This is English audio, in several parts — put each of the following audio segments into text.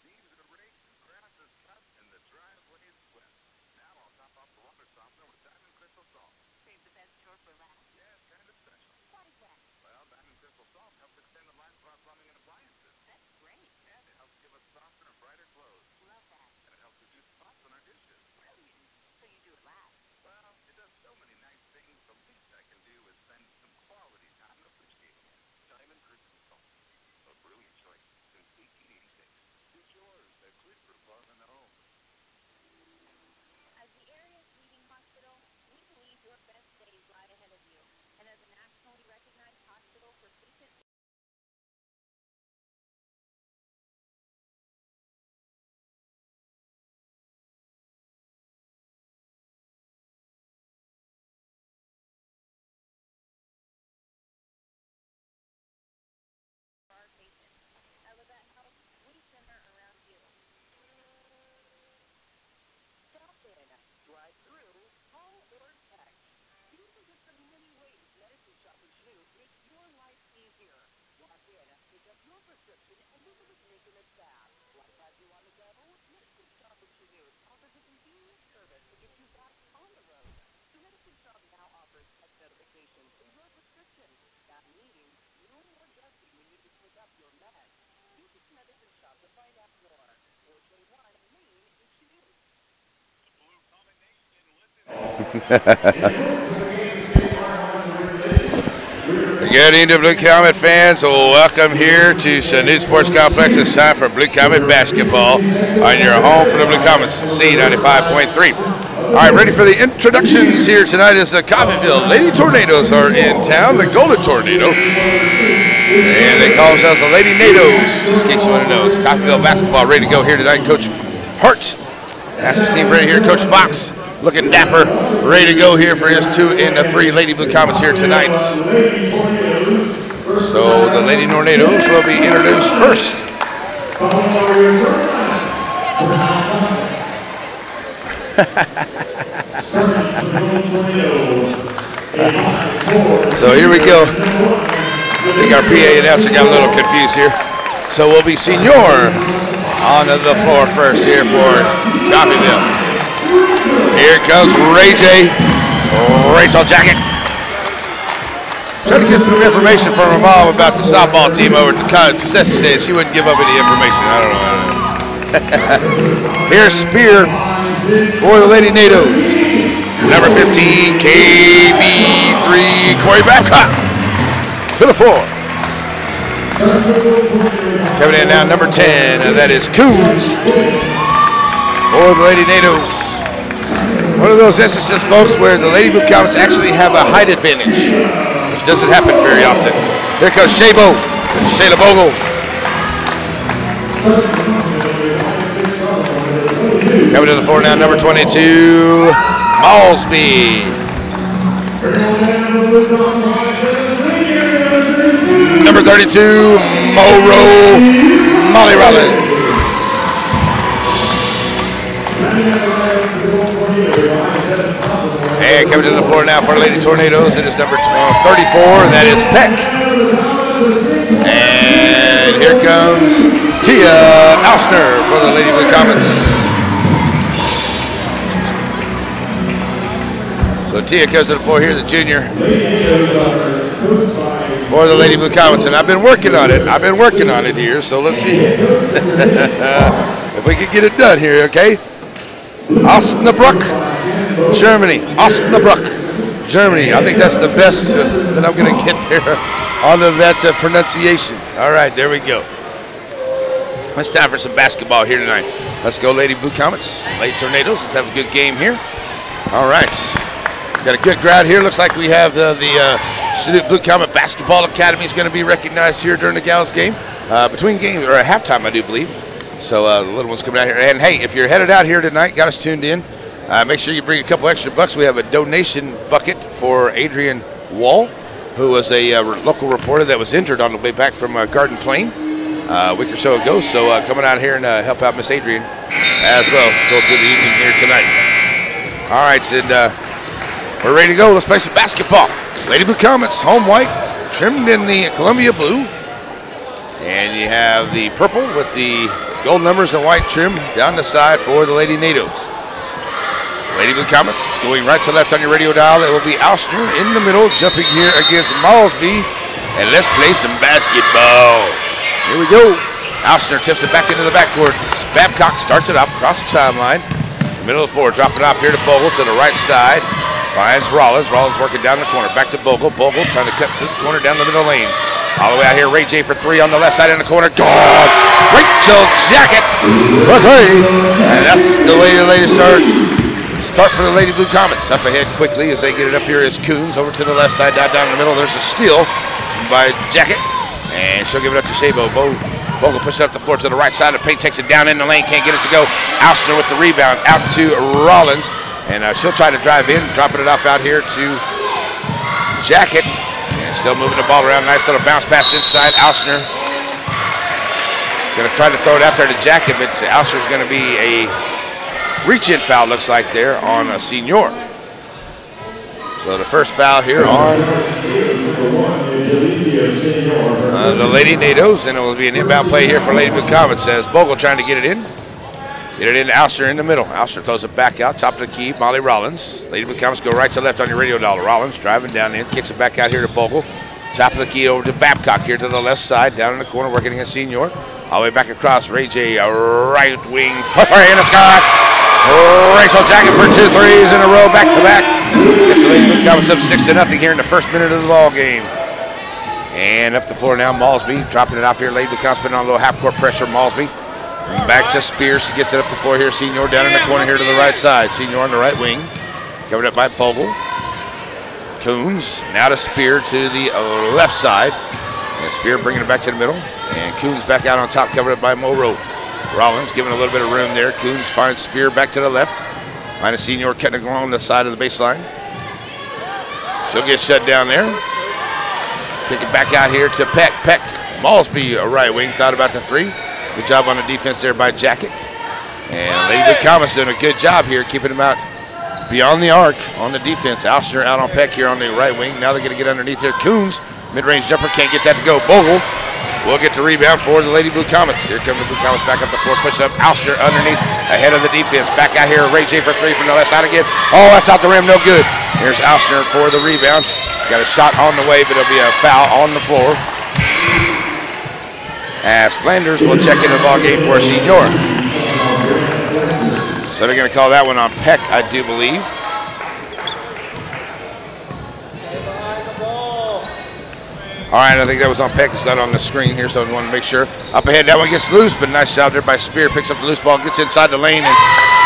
Leaves are raked, grass is cut, and the driveway is swept. Now I'll top off the water softener with diamond crystal salt. Save the best chore for last. Yeah, it's kind of special. Why is that? Well, diamond crystal salt helps extend the life of our plumbing and appliances. That's great. And it helps give us softer and brighter clothes. Love that. And it helps reduce spots on our dishes. Brilliant. So you do it last. Well, it does so many nice things, the least I can do is spend some quality time appreciating it. Diamond crystal salt. A brilliant choice since 1886. It's yours at Quick for Fun and Home. As the area's leading hospital, we believe your best days lie ahead of you. And as a nationally recognized hospital for patients for our patients. Elevate Health, we center around you. Stop in, drive through, call or text. These are just the many ways medicine shop in Chanute makes your life easier. Walk in, pick up your prescription, and visit with Nick and the staff. Life has you on the go? Medicine shop in Chanute offers a convenient service to get you back on the road. The medicine shop now offers text notifications for your prescription. That means no more guessing when you can pick up your meds. Visit the medicine shop to find out more. 421 Main in Chanute. Good evening, Blue Comet fans. Welcome here to Chanute Sports Complex. It's time for Blue Comet basketball on your home for the Blue Comets, C95.3. All right, ready for the introductions here tonight as the Coffeyville Lady Tornadoes are in town, the Golden Tornado. And they call themselves the Lady Nados, just in case you want to know. It's Coffeyville basketball ready to go here tonight. Coach Hart has his team ready here. Coach Fox looking dapper, ready to go here for his 2 and 3 Lady Blue Comets here tonight. So the Lady Tornadoes will be introduced first. So here we go. I think our PA announcer got a little confused here. So we'll be Senior onto the floor first here for Coffeyville. Here comes Ray J. Rachel Jacket. Trying to get some information from her mom about the softball team over at the college succession stage. She wouldn't give up any information. I don't know. Here's Spear for the Lady Nados. Number 15, KB3, Corey Babcock to the floor. Coming in now, number 10, and that is Coons for the Lady Nados. One of those instances, folks, where the Lady Blue Comets actually have a height advantage, which doesn't happen very often. Here comes Shaybo, Shayla Bogle. Coming to the floor now, number 22, Malsby. Number 32, Moro Molly Rollins. And coming to the floor now for Lady Tornadoes, it is number 34, that is Peck. And here comes Tia Alsner for the Lady Blue Comets. So Tia comes to the floor here, the junior, for the Lady Blue Comets. And I've been working on it here, so let's see if we can get it done here, okay? Osnabrück, Germany. Osnabrück, Germany. I think that's the best that I'm going to get there on that pronunciation. All right, there we go. It's time for some basketball here tonight. Let's go, Lady Blue Comets, Lady Tornadoes. Let's have a good game here. All right. Got a good crowd here. Looks like we have the Chanute Blue Comet Basketball Academy is going to be recognized here during the Gals game. Between games, or at halftime, I do believe. So the little one's coming out here. And hey, if you're headed out here tonight, got us tuned in, make sure you bring a couple extra bucks. We have a donation bucket for Adrian Wall, who was a local reporter that was injured on the way back from Garden Plain a week or so ago. So coming out here and help out Miss Adrian as well. Go through the evening here tonight. All right, and we're ready to go. Let's play some basketball. Lady Blue Comets, home white, trimmed in the Columbia blue. And you have the purple with the gold numbers and white trim down the side for the Lady NATOs. Lady Blue Comets going right to left on your radio dial. It will be Alsner in the middle, jumping here against Malsby. And let's play some basketball. Here we go. Alsner tips it back into the backcourts. Babcock starts it off across the timeline. Middle of the floor, drop it off here to Bogle to the right side. Finds Rollins. Rollins working down the corner. Back to Bogle. Bogle trying to cut through the corner down the middle lane. All the way out here, Ray J for three on the left side in the corner. Gone. Rachel Jacket for three. And that's the way the ladies start for the Lady Blue Comets. Up ahead quickly as they get it up here is Coons over to the left side, down in the middle. There's a steal by Jacket. And she'll give it up to Shabo. Bogle pushes it up the floor to the right side of the paint, takes it down in the lane, can't get it to go. Alsner with the rebound out to Rollins. And she'll try to drive in, dropping it off out here to Jacket. And still moving the ball around. Nice little bounce pass inside. Alsner going to try to throw it out there to Jacket, but Alsner's going to be a reach-in foul, looks like there, on a senior. So the first foul here on the Lady NATOs, and it will be an inbound play here for Lady Blue Comets as Bogle trying to get it in. Get it into Alsner in the middle. Alsner throws it back out, top of the key, Molly Rollins. Lady Blue Comets go right to left on your radio dial. Rollins driving down in, kicks it back out here to Bogle. Top of the key over to Babcock here to the left side, down in the corner, working against Senior. All the way back across, Ray J, a right wing for three, and it's got Rachel Jacket for 2 threes in a row, back to back. Gets the Lady Blue Comets up 6-0 here in the first minute of the ball game. And up the floor now, Malsby dropping it off here. Lady Blue Comets putting on a little half-court pressure. Malsby back to Spears. She gets it up the floor here. Senior down in the corner here to the right side. Senior on the right wing, covered up by Bogle. Coons now to Spear to the left side. And Spear bringing it back to the middle. And Coons back out on top, covered up by Morrow. Rollins giving a little bit of room there. Coons finds Spear back to the left. Find a Senior cutting along the side of the baseline. She'll get shut down there. Kick it back out here to Peck. Peck, Malsby, a right wing, thought about the three. Good job on the defense there by Jacket. And Lady Blue Comets doing a good job here, keeping them out beyond the arc on the defense. Alsner out on Peck here on the right wing. Now they're going to get underneath here. Coons, mid-range jumper, can't get that to go. Bogle will get the rebound for the Lady Blue Comets. Here come the Blue Comets back up the floor, push up. Alsner underneath, ahead of the defense. Back out here, Ray J for three from the left side again. Oh, that's out the rim, no good. Here's Alsner for the rebound. Got a shot on the way, but it'll be a foul on the floor. As Flanders will check into the ball game for a senior. So they're going to call that one on Peck, I do believe. All right, I think that was on Peck. It's not on the screen here, so I want to make sure. Up ahead, that one gets loose, but nice job there by Spear. Picks up the loose ball, gets inside the lane, and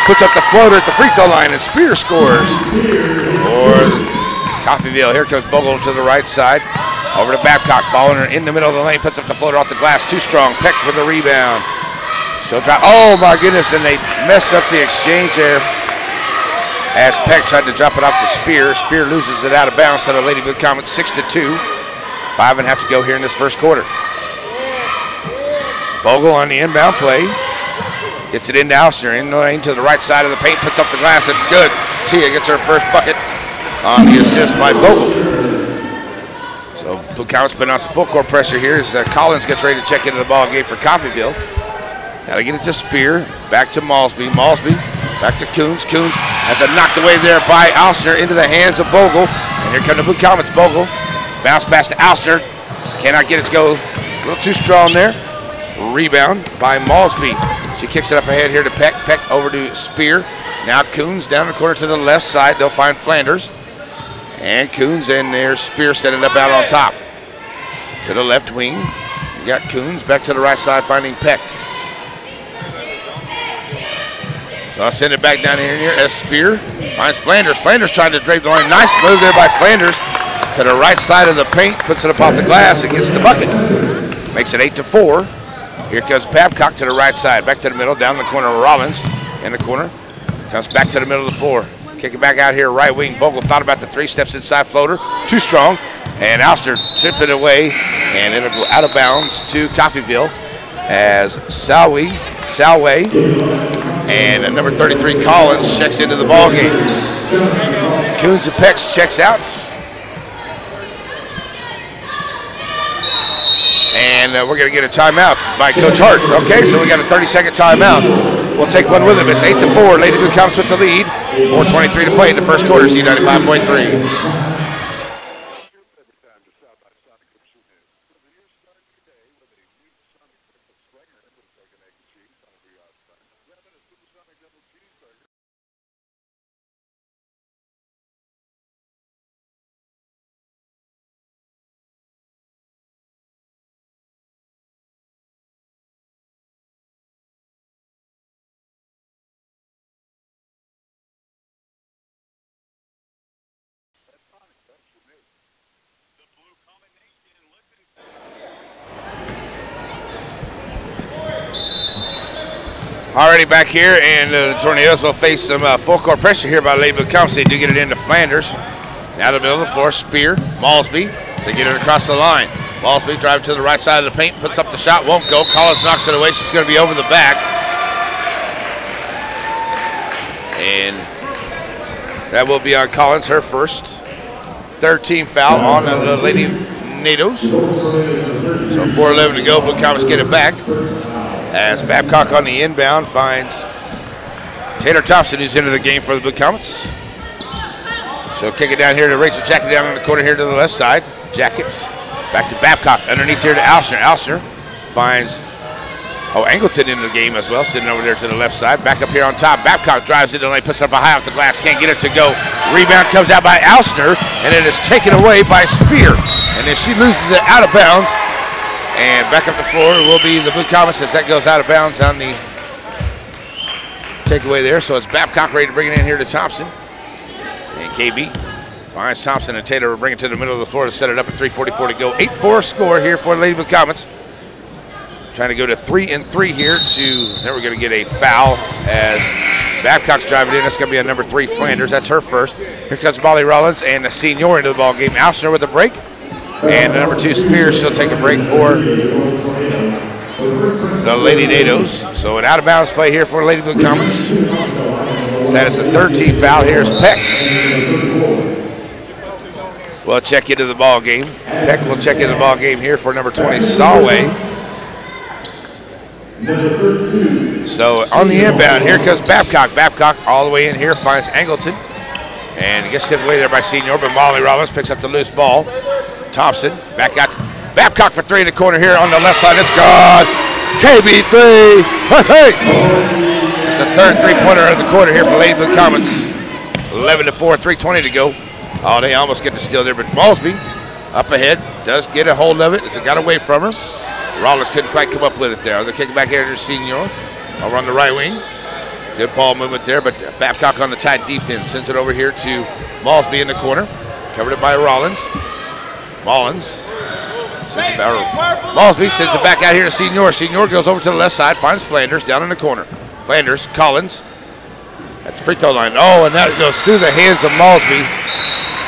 puts up the floater at the free throw line, and Spear scores for Coffeyville. Here comes Bogle to the right side. Over to Babcock, following her in the middle of the lane, puts up the floater off the glass. Too strong. Peck with the rebound. She'll drop. Oh, my goodness, and they mess up the exchange there as Peck tried to drop it off to Spear. Spear loses it out of bounds, so the Lady Blue Comets 6-2. 5.5 to go here in this first quarter. Bogle on the inbound play. Gets it into Alsner, in the lane to the right side of the paint, puts up the glass, and it's good. Tia gets her first bucket on the assist by Bogle. So Blue Comets putting on some full court pressure here as Collins gets ready to check into the ball game for Coffeyville. Now to get it to Spear, back to Malsby. Malsby, back to Coons. Coons has it knocked away there by Alsner into the hands of Bogle. And here come the Blue Comets. Bogle, bounce pass to Alsner. Cannot get it to go. A little too strong there. Rebound by Malsby. She kicks it up ahead here to Peck. Peck over to Spear. Now Coons down the corner to the left side. They'll find Flanders. And Coons, and there's Spear setting up out on top. To the left wing. You got Coons back to the right side finding Peck. So I'll send it back down here as Spear finds Flanders. Flanders trying to drape the line. Nice move there by Flanders to the right side of the paint. Puts it up off the glass and gets the bucket. Makes it 8-4. Here comes Babcock to the right side. Back to the middle. Down the corner. Rollins in the corner. Comes back to the middle of the floor. Kick it back out here. Right wing. Bogle thought about the three. Steps inside floater. Too strong. And Alsner tipped it away. And it'll go out of bounds to Coffeyville as Salway and number 33 Collins checks into the ball game. Coons and Pex checks out. And And we're going to get a timeout by Coach Hart. Okay, so we got a 30-second timeout. We'll take one with him. It's 8-4. Lady Blue Comets with the lead. 4:23 to play in the first quarter. Z95.3. Already back here, and the Tornadoes will face some full court pressure here by Lady Blue Comets. They do get it into Flanders. Now the middle of the floor, Spear, Malsby. They get it across the line. Malsby driving to the right side of the paint, puts up the shot, won't go. Collins knocks it away. She's going to be over the back. And that will be on Collins, her first. Third team foul on the Lady Nados. So 4:11 to go. Blue Comets get it back. As Babcock on the inbound finds Taylor Thompson, who's into the game for the Blue Comets. She'll kick it down here to Rachel Jacket down in the corner here to the left side. Jackets back to Babcock. Underneath here to Alsner. Alsner finds Angleton into the game as well, sitting over there to the left side. Back up here on top. Babcock drives it and puts it up high off the glass. Can't get it to go. Rebound comes out by Alsner, and it is taken away by Spear. And then she loses it out of bounds. And back up the floor will be the Blue Comets as that goes out of bounds on the takeaway there. So it's Babcock ready to bring it in here to Thompson. And KB finds Thompson, and Taylor will bring it to the middle of the floor to set it up at 3:44 to go. 8-4 score here for the Lady Blue Comets. Trying to go to 3-3 here to, then we're going to get a foul as Babcock's driving in. That's going to be a number 3, Flanders. That's her first. Here comes Molly Rollins and the senior into the ball game. Alsner with a break. And the number 2, Spears, she'll take a break for the Lady Nados. So an out-of-bounds play here for Lady Blue Comets. So that is the 3rd team foul. Here's Peck. We'll check into the ball game. Peck will check into the ball game here for number 20, Salway. So on the inbound, here comes Babcock. Babcock all the way in here, finds Angleton. And gets tipped away there by Senior, but Molly Rollins picks up the loose ball. Thompson back out to Babcock for 3 in the corner here on the left side. It's good. KB 3. Hey. It's a 3rd 3-pointer of the quarter here for Lady Blue Comets. 11-4, 3:20 to go. Oh, they almost get the steal there, but Malsby up ahead does get a hold of it as it got away from her. Rollins couldn't quite come up with it there. They'll kick it back here to Senior over on the right wing. Good ball movement there, but Babcock on the tight defense sends it over here to Malsby in the corner. Covered it by Rollins. Malsby sends it back out here to Senior. Senior goes over to the left side, finds Flanders down in the corner. Flanders, Collins at the free throw line. Oh, and that goes through the hands of Malsby.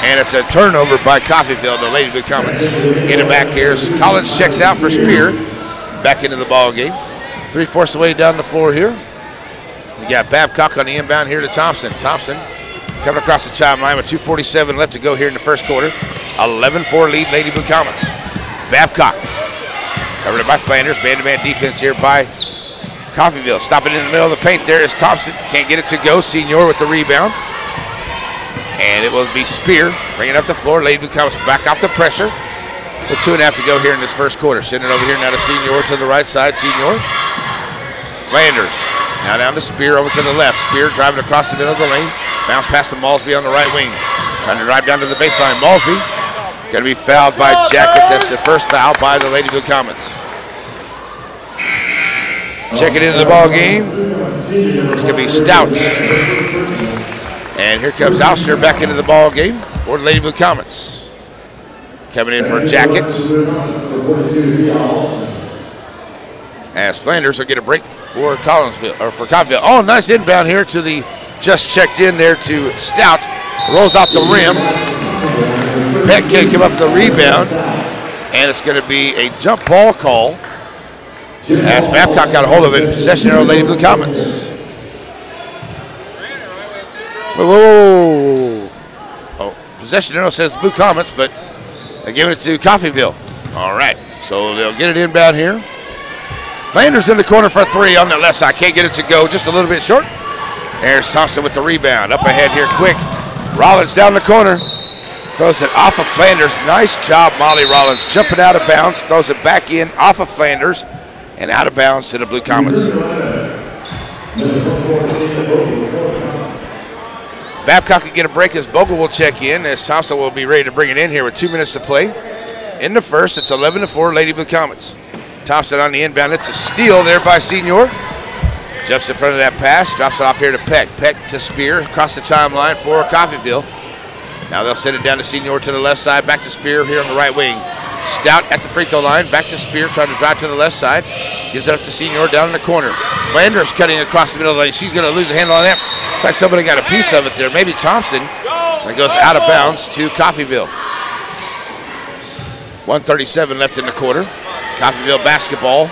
And it's a turnover by Coffeyville, the Lady Blue Comets. Get it back here. Collins checks out for Spear. Back into the ball game. 3/4 the way down the floor here. We got Babcock on the inbound here to Thompson. Thompson coming across the timeline with 2:47 left to go here in the first quarter. 11-4 lead Lady Blue Comets. Babcock covered it by Flanders. Man-to-man defense here by Coffeyville. Stopping in the middle of the paint there is Thompson. Can't get it to go. Senior with the rebound. And it will be Spear bringing up the floor. Lady Blue Comets back off the pressure. With 2.5 to go here in this first quarter. Sending it over here now to Senior to the right side. Senior. Flanders. Now down to Spear over to the left. Spear driving across the middle of the lane. Bounce past to Malsby on the right wing. Trying to drive down to the baseline. Malsby going to be fouled by Jacket. That's the first foul by the Lady Blue Comets. Checking into the ball game. It's going to be Stouts. And here comes Alster back into the ball game for the Lady Blue Comets. Coming in for Jackets. As Flanders will get a break for Collinsville, or for Coffeyville. Oh, nice inbound here to the, just checked in there to Stout. Rolls out the rim. Peck can't come up with the rebound. And it's going to be a jump ball call as Babcock got a hold of it. Possession arrow, Lady Blue Comets. Whoa. Oh, possession arrow says Blue Comets, but they're giving it to Coffeyville. All right, So they'll get it inbound here. Flanders in the corner for three on the left side. Can't get it to go, just a little bit short. There's Thompson with the rebound. Up ahead here quick. Rollins down the corner. Throws it off of Flanders. Nice job, Molly Rollins. Jumping out of bounds. Throws it back in off of Flanders. And out of bounds to the Blue Comets. Babcock can get a break as Bogle will check in, as Thompson will be ready to bring it in here with 2 minutes to play. In the first, it's 11-4 Lady Blue Comets. Thompson on the inbound. It's a steal there by Senior. Jumps in front of that pass, drops it off here to Peck. Peck to Spear, across the timeline for Coffeyville. Now they'll send it down to Senior to the left side, back to Spear here on the right wing. Stout at the free throw line, back to Spear, trying to drive to the left side. Gives it up to Senior down in the corner. Flanders cutting across the middle of the lane. She's going to lose a handle on that. Looks like somebody got a piece of it there. Maybe Thompson. And it goes out of bounds to Coffeyville. 1:37 left in the quarter. Coffeyville basketball.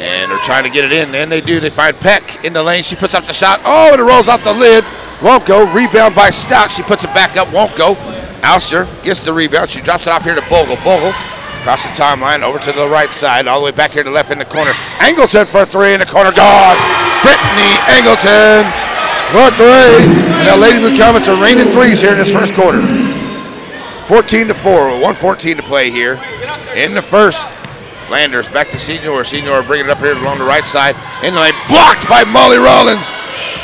And they're trying to get it in, and they do. They find Peck in the lane. She puts up the shot. Oh, and it rolls off the lid. Won't go. Rebound by Stout. She puts it back up. Won't go. Ouster gets the rebound. She drops it off here to Bogle. Bogle across the timeline over to the right side, all the way back here to the left in the corner. Angleton for three in the corner. Gone. Brittany Angleton for three. And now Lady Blue Comets are raining threes here in this first quarter. 14-4. 1:14 to play here in the first. Flanders back to Senior. Senior bringing it up here along the right side. In the lane, blocked by Molly Rollins.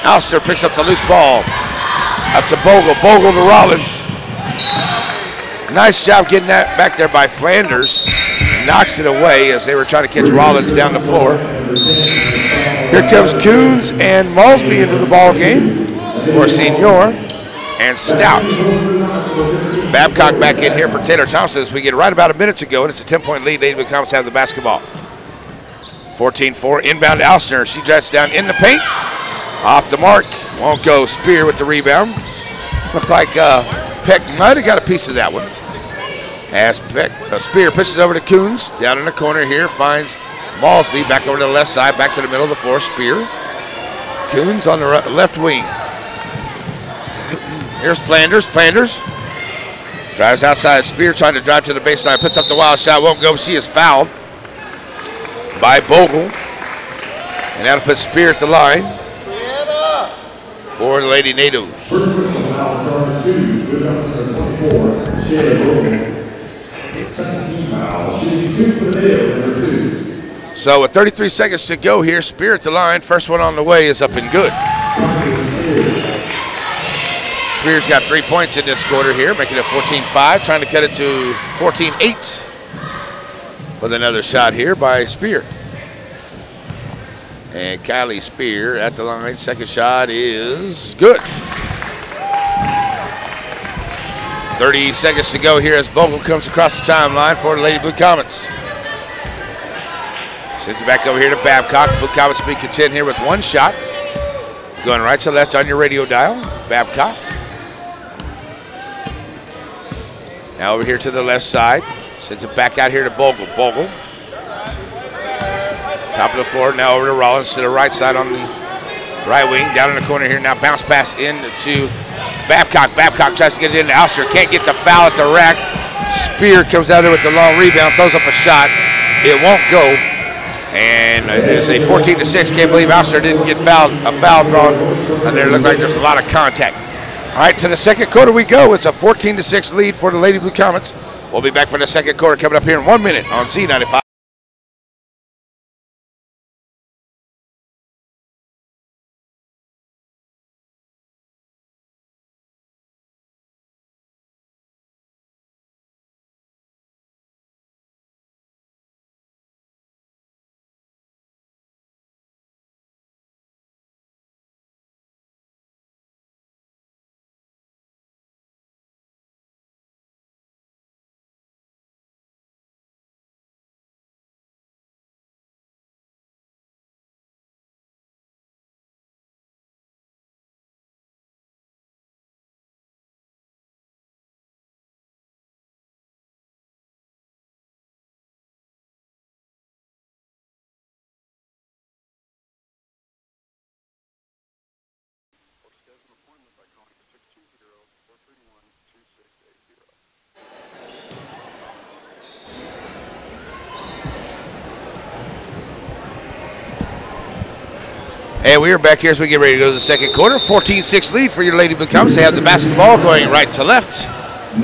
Alster picks up the loose ball. Up to Bogle. Bogle to Rollins. Nice job getting that back there by Flanders. Knocks it away as they were trying to catch Rollins down the floor. Here comes Coons and Malsby into the ball game for Senior and Stout. Babcock back in here for Taylor Thompson as we get right about a minute to go, and it's a 10-point lead. Lady Blue Comets have the basketball. 14-4, inbound to Alster. She drives down in the paint. Off the mark, won't go. Spear with the rebound. Looks like Peck might have got a piece of that one. As Spear pushes over to Coons, down in the corner here, finds Malsby back over to the left side, back to the middle of the floor. Spear. Coons on the left wing. Here's Flanders. Flanders drives outside. Spear trying to drive to the baseline. Puts up the wild shot. Won't go. She is fouled by Bogle. And that'll put Spear at the line for the Lady Natives. So with 33 seconds to go here, Spear at the line. First one on the way is up and good. Spears got 3 points in this quarter here, making it 14-5, trying to cut it to 14-8 with another shot here by Spear. And Kylie Spear at the line. Second shot is good. 30 seconds to go here as Bogle comes across the timeline for the Lady Blue Comets. Sends it back over here to Babcock. Blue Comets will be content here with one shot. Going right to left on your radio dial. Babcock. Now over here to the left side. Sends it back out here to Bogle. Bogle. Top of the floor. Now over to Rollins to the right side on the right wing. Down in the corner here. Now bounce pass into Babcock. Babcock tries to get it into Alster. Can't get the foul at the rack. Spear comes out there with the long rebound. Throws up a shot. It won't go. And it is a 14-6. Can't believe Alster didn't get fouled. A foul drawn. And there looks like there's a lot of contact. All right, to the second quarter we go. It's a 14-6 lead for the Lady Blue Comets. We'll be back for the second quarter coming up here in 1 minute on Z95. And we are back here as we get ready to go to the second quarter. 14-6 lead for your Lady Blue Comets. They have the basketball going right to left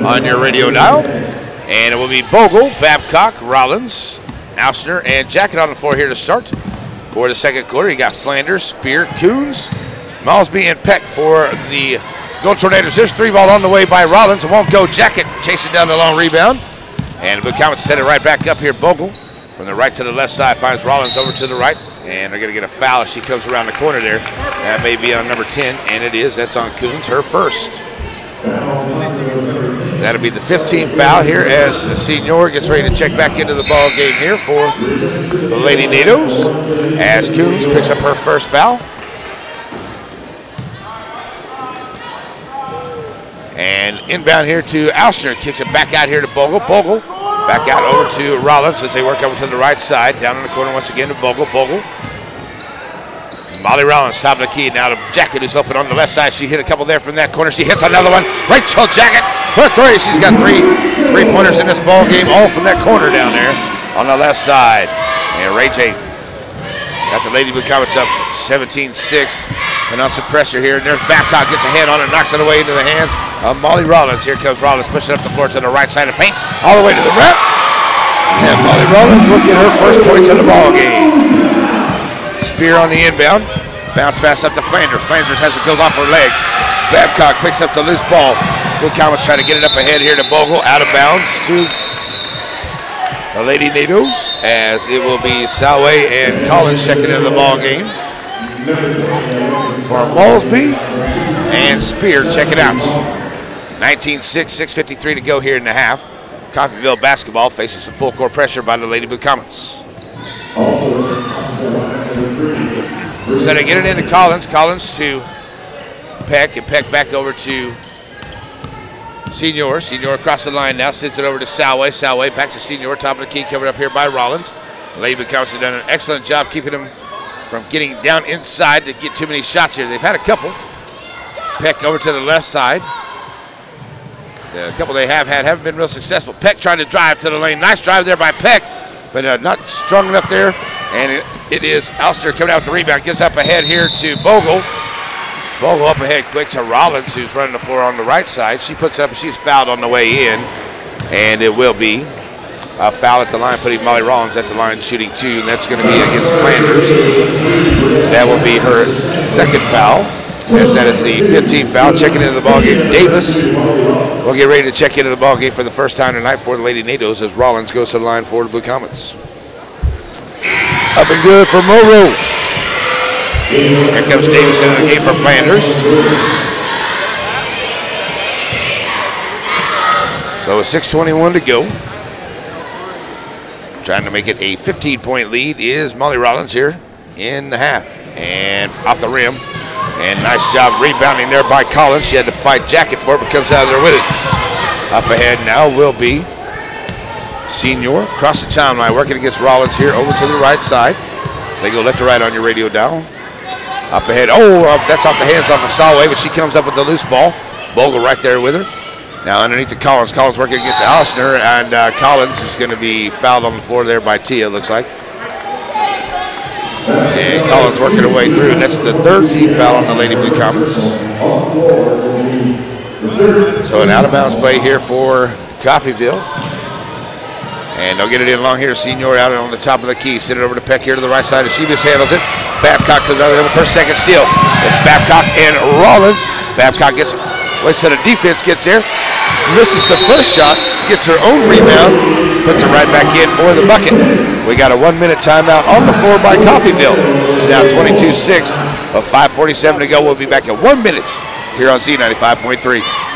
on your radio dial. And it will be Bogle, Babcock, Rollins, Ausner, and Jacket on the floor here to start for the second quarter. You got Flanders, Spear, Coons, Malsby, and Peck for the Gold Tornadoes. There's 3-ball on the way by Rollins. It won't go. Jacket chasing down the long rebound. And the Blue Comets set it right back up here. Bogle from the right to the left side finds Rollins over to the right. And they're going to get a foul as she comes around the corner there. That may be on number 10, and it is. That's on Coons, her first. That'll be the 15th foul here as Senior gets ready to check back into the ball game here for the Lady Nados as Coons picks up her first foul. And inbound here to Ausner, kicks it back out here to Bogle. Bogle back out over to Rollins as they work over to the right side. Down in the corner once again to Bogle. Bogle. Molly Rollins, top of the key. Now to Jacket, who's open on the left side. She hit a couple there from that corner. She hits another one. Rachel Jacket for three. She's got three-pointers in this ball game, all from that corner down there on the left side. And Ray J got the Lady Blue Comets up 17-6. And on some pressure here. And there's Babcock, gets a hand on it, knocks it away into the hands of Molly Rollins. Here comes Rollins, pushing up the floor to the right side of paint, all the way to the rim. And Molly Rollins will get her first points in the ball game. Spear on the inbound. Bounce pass up to Flanders. Flanders has it, goes off her leg. Babcock picks up the loose ball. Blue Comets trying to get it up ahead here to Bogle. Out of bounds to the Lady Nados as it will be Salway and Collins checking into the ball game. For Malsby and Spear checking out. 19-6, 6:53 to go here in the half. Coffeyville basketball faces some full court pressure by the Lady Blue Comets. So they get it into Collins. Collins to Peck, and Peck back over to Senior. Senior across the line now, sends it over to Salway. Salway back to Senior, top of the key, covered up here by Rollins. The Lady Blue Comets have done an excellent job keeping them from getting down inside to get too many shots here. They've had a couple. Peck over to the left side. The couple they have had haven't been real successful. Peck trying to drive to the lane. Nice drive there by Peck, but not strong enough there. And it is Alster coming out with the rebound. Gets up ahead here to Bogle. Bogle up ahead quick to Rollins, who's running the floor on the right side. She puts up, she's fouled on the way in. And it will be a foul at the line, putting Molly Rollins at the line shooting two. And that's going to be against Flanders. That will be her second foul, as that is the 15th foul. Checking into the ballgame, Davis will get ready to check into the ballgame for the first time tonight for the Lady Nados as Rollins goes to the line for the Blue Comets. Up and good for Moro. Here comes Davis into the game for Flanders. So with 6:21 to go. Trying to make it a 15-point lead is Molly Rollins here in the half. And off the rim. And nice job rebounding there by Collins. She had to fight Jacket for it, but comes out of there with it. Up ahead now will be Senior. Across the timeline, working against Rollins here over to the right side. So they go left to right on your radio dial. Up ahead. Oh, that's off the hands off of Salway, but she comes up with the loose ball. Bogle right there with her. Now underneath to Collins. Collins working against Alsner, and Collins is going to be fouled on the floor there by Tia, looks like. And Collins working her way through, and that's the third team foul on the Lady Blue Comets. So an out-of-bounds play here for Coffeyville. And they'll get it in long here. Senior out on the top of the key. Send it over to Peck here to the right side as she mishandles it. Babcock to the other with her second steal. It's Babcock and Rollins. Babcock gets, wait till the defense gets there. Misses the first shot. Gets her own rebound. Puts it right back in for the bucket. We got a 1-minute timeout on the floor by Coffeyville. It's now 22-6 of 5:47 to go. We'll be back in 1 minute here on Z95.3.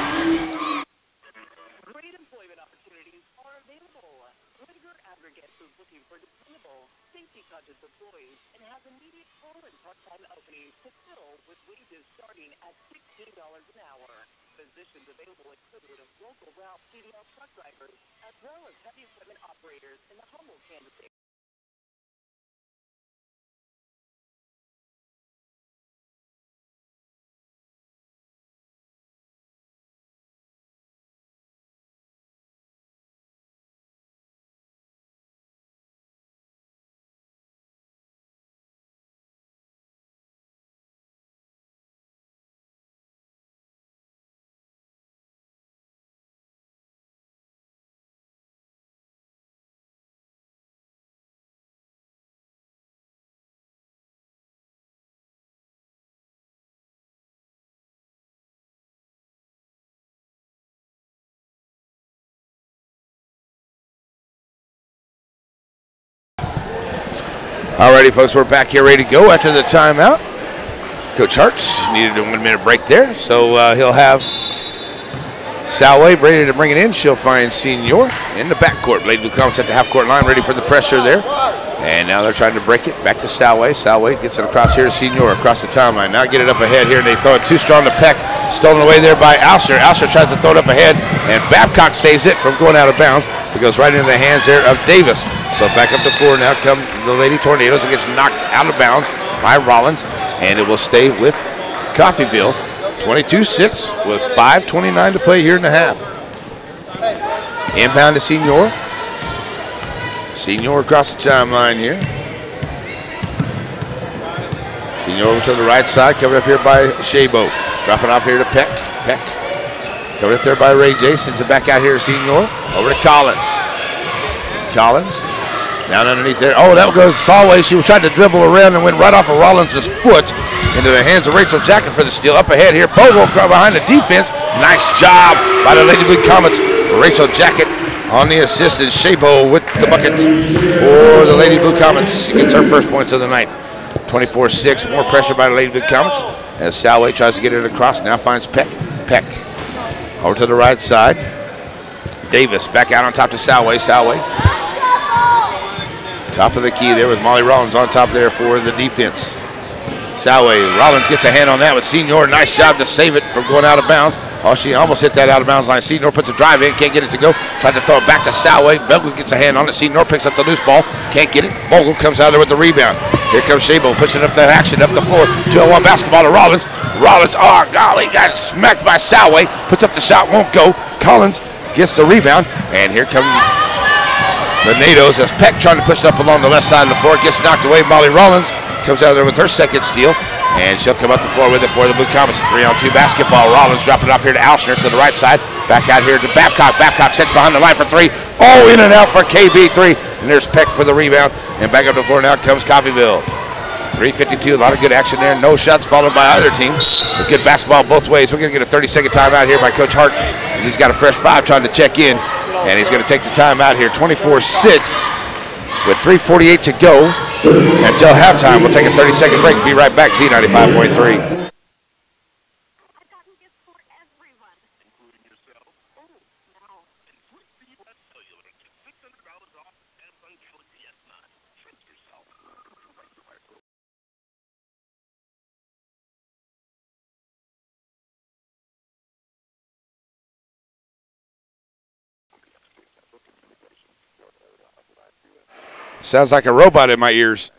Positions available include local route CDL truck drivers, as well as heavy equipment operators in the Humboldt, Kansas Alrighty, folks, we're back here ready to go after the timeout. Coach Hartz needed a 1 minute break there, so he'll have Salway ready to bring it in. She'll find Senior in the backcourt. Lady Blue Comets at the half-court line, ready for the pressure there. And now they're trying to break it back to Salway. Salway gets it across here to Senior across the timeline. Now get it up ahead here, and they throw it too strong to Peck. Stolen away there by Alster. Alster tries to throw it up ahead, and Babcock saves it from going out of bounds. It goes right into the hands there of Davis. So back up to 4. Now come the Lady Tornadoes. It gets knocked out of bounds by Rollins, and it will stay with Coffeyville. 22-6 with 5:29 to play here in the half. Inbound to Senior. Senior across the timeline here. Senior over to the right side, covered up here by Shabo. Dropping off here to Peck. Peck covered up there by Ray J. Sends it back out here to Senior. Over to Collins. Collins down underneath there. Oh, that goes Salway. She was trying to dribble around and went right off of Rollins' foot into the hands of Rachel Jacket for the steal. Up ahead here, Bogle behind the defense. Nice job by the Lady Blue Comets. Rachel Jacket on the assist, and Shabo with the bucket for the Lady Blue Comets. She gets her first points of the night. 24-6, more pressure by the Lady Blue Comets as Salway tries to get it across. Now finds Peck. Peck over to the right side. Davis back out on top to Salway. Salway top of the key there with Molly Rollins on top there for the defense. Salway, Rollins gets a hand on that with Senior. Nice job to save it from going out of bounds. Oh, she almost hit that out of bounds line. Senior puts a drive in, can't get it to go. Tried to throw it back to Salway. Bogle gets a hand on it. Senior picks up the loose ball, can't get it. Bogle comes out there with the rebound. Here comes Shabo pushing up the action up the floor. 2-on-1 basketball to Rollins. Rollins, oh golly, got smacked by Salway. Puts up the shot, won't go. Collins gets the rebound, and here come the NATOs as Peck trying to push it up along the left side of the floor. Gets knocked away. Molly Rollins comes out of there with her second steal, and she'll come up the floor with it for the Blue Comets. 3-on-2 basketball. Rollins dropping it off here to Alshner to the right side. Back out here to Babcock. Babcock sets behind the line for 3. Oh, in and out for KB3. And there's Peck for the rebound. And back up the floor now comes Coffeyville. 3:52, a lot of good action there. No shots followed by either team. But good basketball both ways. We're going to get a 30-second timeout here by Coach Hart as he's got a fresh 5 trying to check in. And he's going to take the timeout here. 24-6 with 3:48 to go until halftime. We'll take a 30-second break. Be right back. Z95.3. Sounds like a robot in my ears.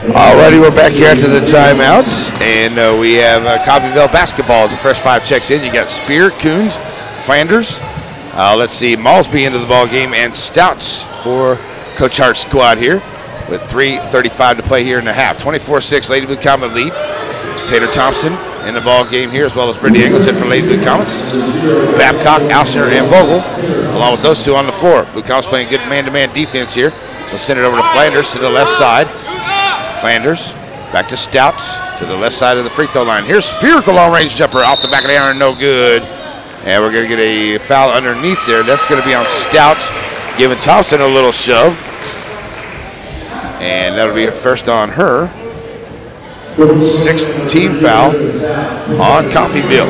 Alrighty, we're back here to the timeouts, and we have Coffeyville basketball as a fresh 5 checks in. You got Spear, Coons, Flanders. Let's see, Malsby into the ball game, and Stouts for Coach Hart's squad here, with 3:35 to play here in the half. 24-6, Lady Blue Comet lead. Taylor Thompson in the ball game here, as well as Brittany Engleton for Lady Blue Comets. Babcock, Alshner, and Bogle, along with those two on the floor. Blue Comets playing good man-to-man defense here. So send it over to Flanders to the left side. Flanders back to Stouts to the left side of the free throw line. Here's Spear with the long-range jumper off the back of the iron, no good. And we're going to get a foul underneath there. That's going to be on Stout, giving Thompson a little shove. And that'll be a first on her. 6th team foul on Coffeyville.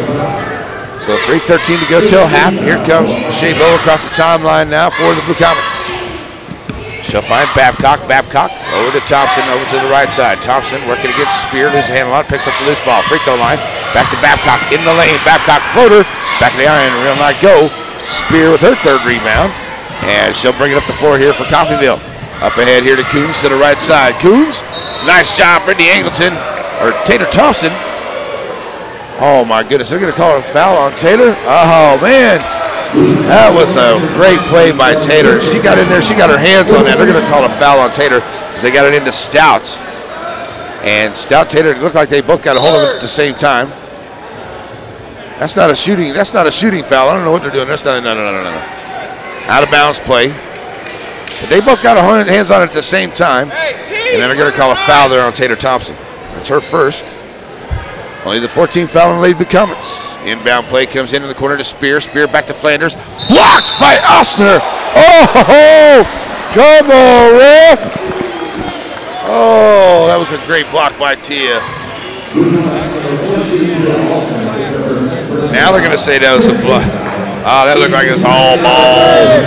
So 3:13 to go till half. Here comes Shabo across the timeline now for the Blue Comets. She'll find Babcock. Babcock over to Thompson, over to the right side. Thompson working against Spear, loses a handle on, picks up the loose ball. Free throw line, back to Babcock in the lane. Babcock floater, back of the iron, will not go. Spear with her 3rd rebound, and she'll bring it up the floor here for Coffeyville. Up ahead here to Coons to the right side. Coons, nice job, Brittany Engleton, or Taylor Thompson. Oh my goodness, they're going to call a foul on Taylor? Oh man. That was a great play by Taylor. She got in there. She got her hands on that. They're going to call a foul on Taylor as they got it into Stout. And Stout, Taylor, it looked like they both got a hold of it at the same time. That's not a shooting. That's not a shooting foul. I don't know what they're doing. That's not. No. Out of bounds play. But they both got hands on it at the same time. And then they're going to call a foul there on Taylor Thompson. That's her first. Only the 14th foul on Lady Blue Comets. Inbound play comes into the corner to Spear. Spear back to Flanders. Blocked by Ostner. Oh, come on, ref. Oh, that was a great block by Tia. Now they're going to say that was a block. Oh, that looked like it was all ball.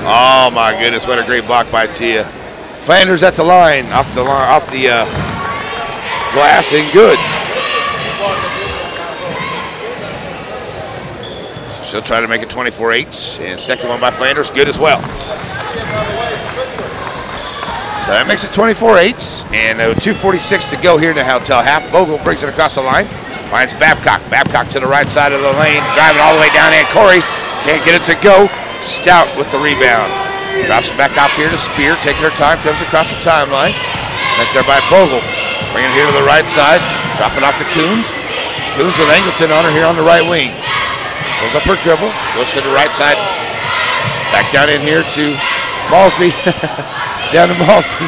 Oh, my goodness, what a great block by Tia. Flanders at the line, off the glass, and good. So she'll try to make it 24-8, and second one by Flanders, good as well. So that makes it 24-8, and 2:46 to go here in the hotel half. Bogle brings it across the line, finds Babcock. Babcock to the right side of the lane, driving all the way down, and Corey can't get it to go. Stout with the rebound. Drops it back off here to Spear, taking her time, comes across the timeline. Right there by Bogle. Bringing it here to the right side, dropping off to Coons. Coons with Angleton on her here on the right wing. Goes up her dribble, goes to the right side. Back down in here to Malsby. Down to Malsby.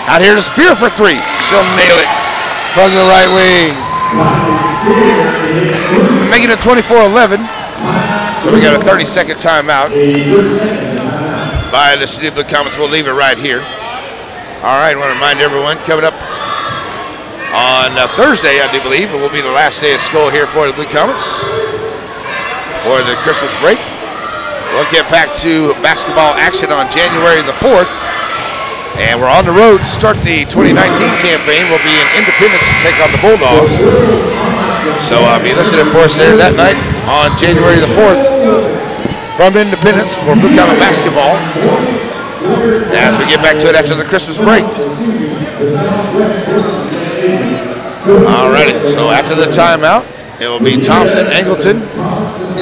Out here to Spear for three. She'll nail it from the right wing. Making it 24-11. So we got a 30-second timeout by the City of Blue Comets. We'll leave it right here. All right, I want to remind everyone, coming up on Thursday, I do believe, it will be the last day of school here for the Blue Comets for the Christmas break. We'll get back to basketball action on January the 4th. And we're on the road to start the 2019 campaign. We'll be in Independence to take on the Bulldogs. So be listening for us there that night on January the 4th from Independence for Blue Comet basketball as we get back to it after the Christmas break. Alrighty, so after the timeout, it will be Thompson, Angleton,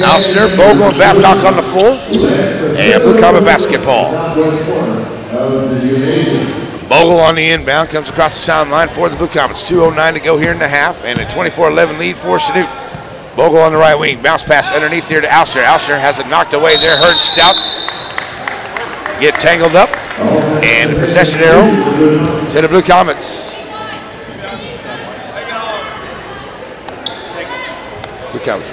Alster, Bogle, and Babcock on the floor, and Blue Comet basketball. Bogle on the inbound, comes across the timeline for the Blue Comets. 2:09 to go here in the half, and a 24-11 lead for Chanute. Bogle on the right wing, bounce pass underneath here to Alster. Alster has it knocked away there. Her and Stout get tangled up, and the possession arrow to the Blue Comets. Blue Comets.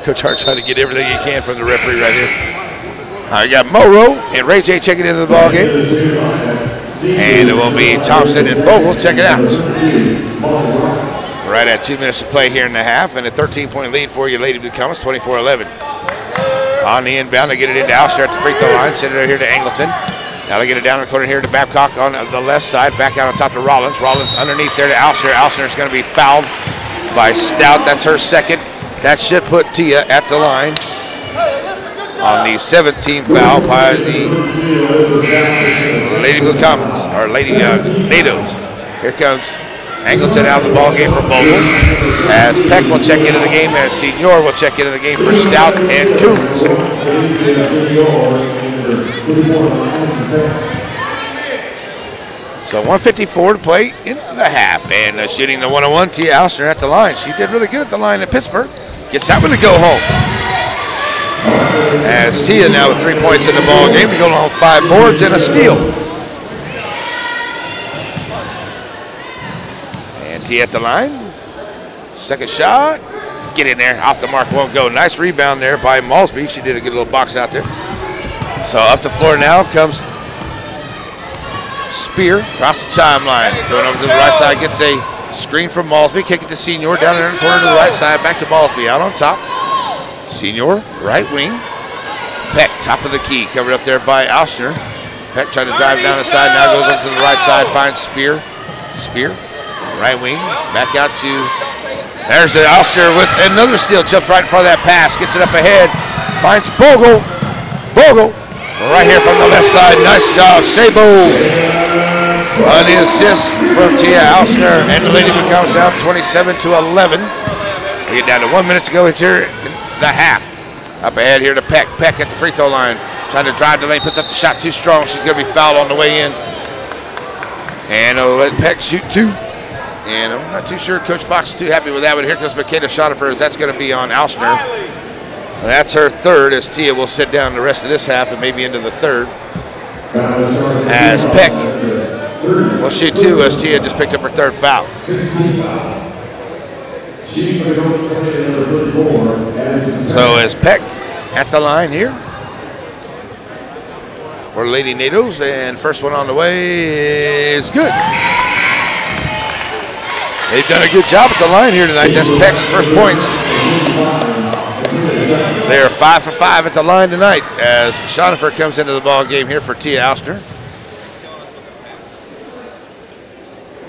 Coach Hart trying to get everything he can from the referee right here. You got Morrow and Ray J checking into the ball game. And it will be Thompson and Bogle checking out. Right at 2 minutes to play here in the half, and a 13-point lead for your Lady Blue Comets, 24-11. On the inbound, they get it into Alster at the free throw line, send it here to Angleton. Now they get it down in the corner here to Babcock on the left side, back out on top to Rollins. Rollins underneath there to Alster. Alster is going to be fouled by Stout. That's her second. That should put Tia at the line on the 17th foul by the Lady Blue Comets, or Lady NATOs. Here comes Angleton out of the ball game for Bogle, as Peck will check into the game, as Senior will check into the game for Stout and Coons. So 1:54 to play in the half, and shooting the 1-on-1, Tia Alster at the line. She did really good at the line in Pittsburgh. Gets that one to go home. As Tia now with 3 points in the ball game, to go on 5 boards and a steal. And Tia at the line. Second shot. Get in there. Off the mark, won't go. Nice rebound there by Malsby. She did a good little box out there. So up the floor now comes Spear across the timeline. Going over to the right side, gets a screen from Malsby. Kick it to Senior down there in the corner to the right side. Back to Malsby out on top. Senior, right wing. Peck, top of the key, covered up there by Alster. Peck trying to drive down the side, now goes up to the right side, finds Spear. Spear, right wing, back out to, there's the Alster with another steal, jumps right in front of that pass, gets it up ahead, finds Bogle. Bogle, right here from the left side, nice job, Sabo. On the assist from Tia Alster, and the Lady Blue Comets out 27-11. We get down to 1 minute to go here in the half. Up ahead here to Peck. Peck at the free throw line. Trying to drive the lane. Puts up the shot too strong. She's going to be fouled on the way in. And I'll let Peck shoot two. And I'm not too sure Coach Fox is too happy with that. But here comes Makeda Schotterfer. That's going to be on Alster. And that's her third, as Tia will sit down the rest of this half and maybe into the third. As Peck Well, she too, as Tia just picked up her third foul. So as Peck at the line here for Lady NATOs, and first one on the way is good. They've done a good job at the line here tonight. That's Peck's first points. They're 5 for 5 at the line tonight as Chanute comes into the ball game here for Tia Alster.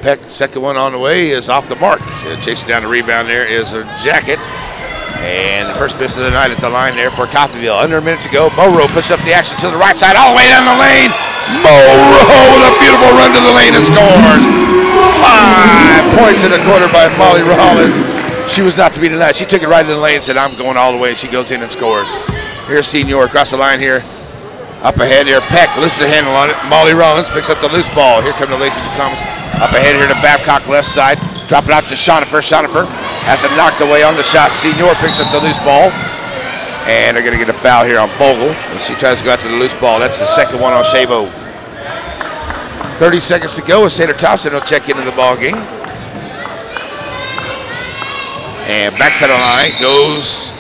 Peck, second one on the way, is off the mark. Chasing down the rebound there is a Jacket. And the first miss of the night at the line there for Coffeyville. Under a minute to go. Monroe pushes up the action to the right side, all the way down the lane. Monroe with a beautiful run to the lane and scores. 5 points in the quarter by Molly Rollins. She was not to be denied. She took it right in the lane and said, I'm going all the way. She goes in and scores. Here's Senior across the line here. Up ahead here, Peck loses the handle on it. Molly Rollins picks up the loose ball. Here come the Lacey comes up ahead here to Babcock left side. Drop it out to Chanute. Chanute has it knocked away on the shot. Senior picks up the loose ball. And they're going to get a foul here on Bogle as she tries to go after the loose ball. That's the second one on Shabo. 30 seconds to go as Taylor Thompson will check into the ball game. And back to the line goes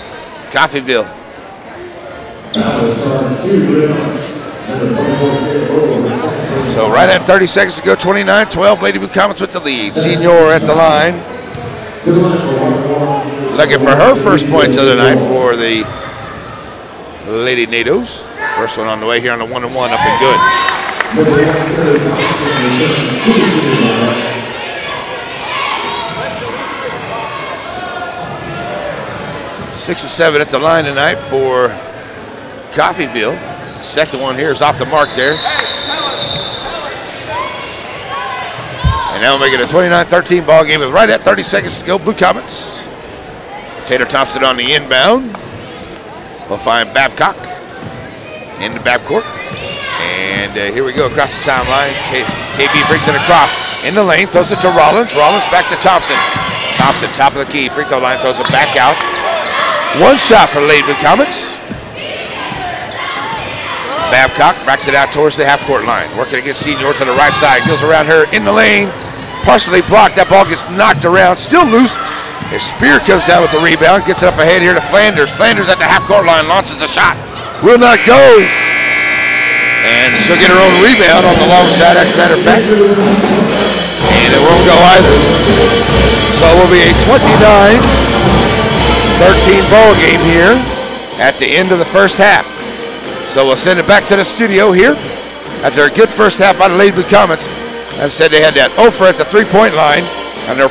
Coffeyville. So right at 30 seconds to go, 29-12. Lady Blue Comets with the lead. Senior at the line. Looking for her first points of the night for the Lady NATOs. First one on the way here on the 1-and-1, up and good. Six and 7 at the line tonight for Coffeyville. Second one here is off the mark there. And now we'll make it a 29-13 ball game with right at 30 seconds to go. Blue Comets. Taylor Thompson on the inbound. We'll find Babcock in the backcourt. And here we go across the timeline. KB brings it across in the lane, throws it to Rollins. Rollins back to Thompson. Thompson, top of the key, free throw line, throws it back out. One shot for the Lady Blue Comets. Babcock backs it out towards the half-court line. Working against Senior to the right side. Goes around her in the lane. Partially blocked. That ball gets knocked around. Still loose. His Spear comes down with the rebound. Gets it up ahead here to Flanders. Flanders at the half-court line. Launches a shot. Will not go. And she'll get her own rebound on the long side, as a matter of fact. And it won't go either. So it will be a 29-13 ball game here at the end of the first half. So we'll send it back to the studio here after a good first half by the Lady Blue Comets. As I said, they had that over at the three-point line and their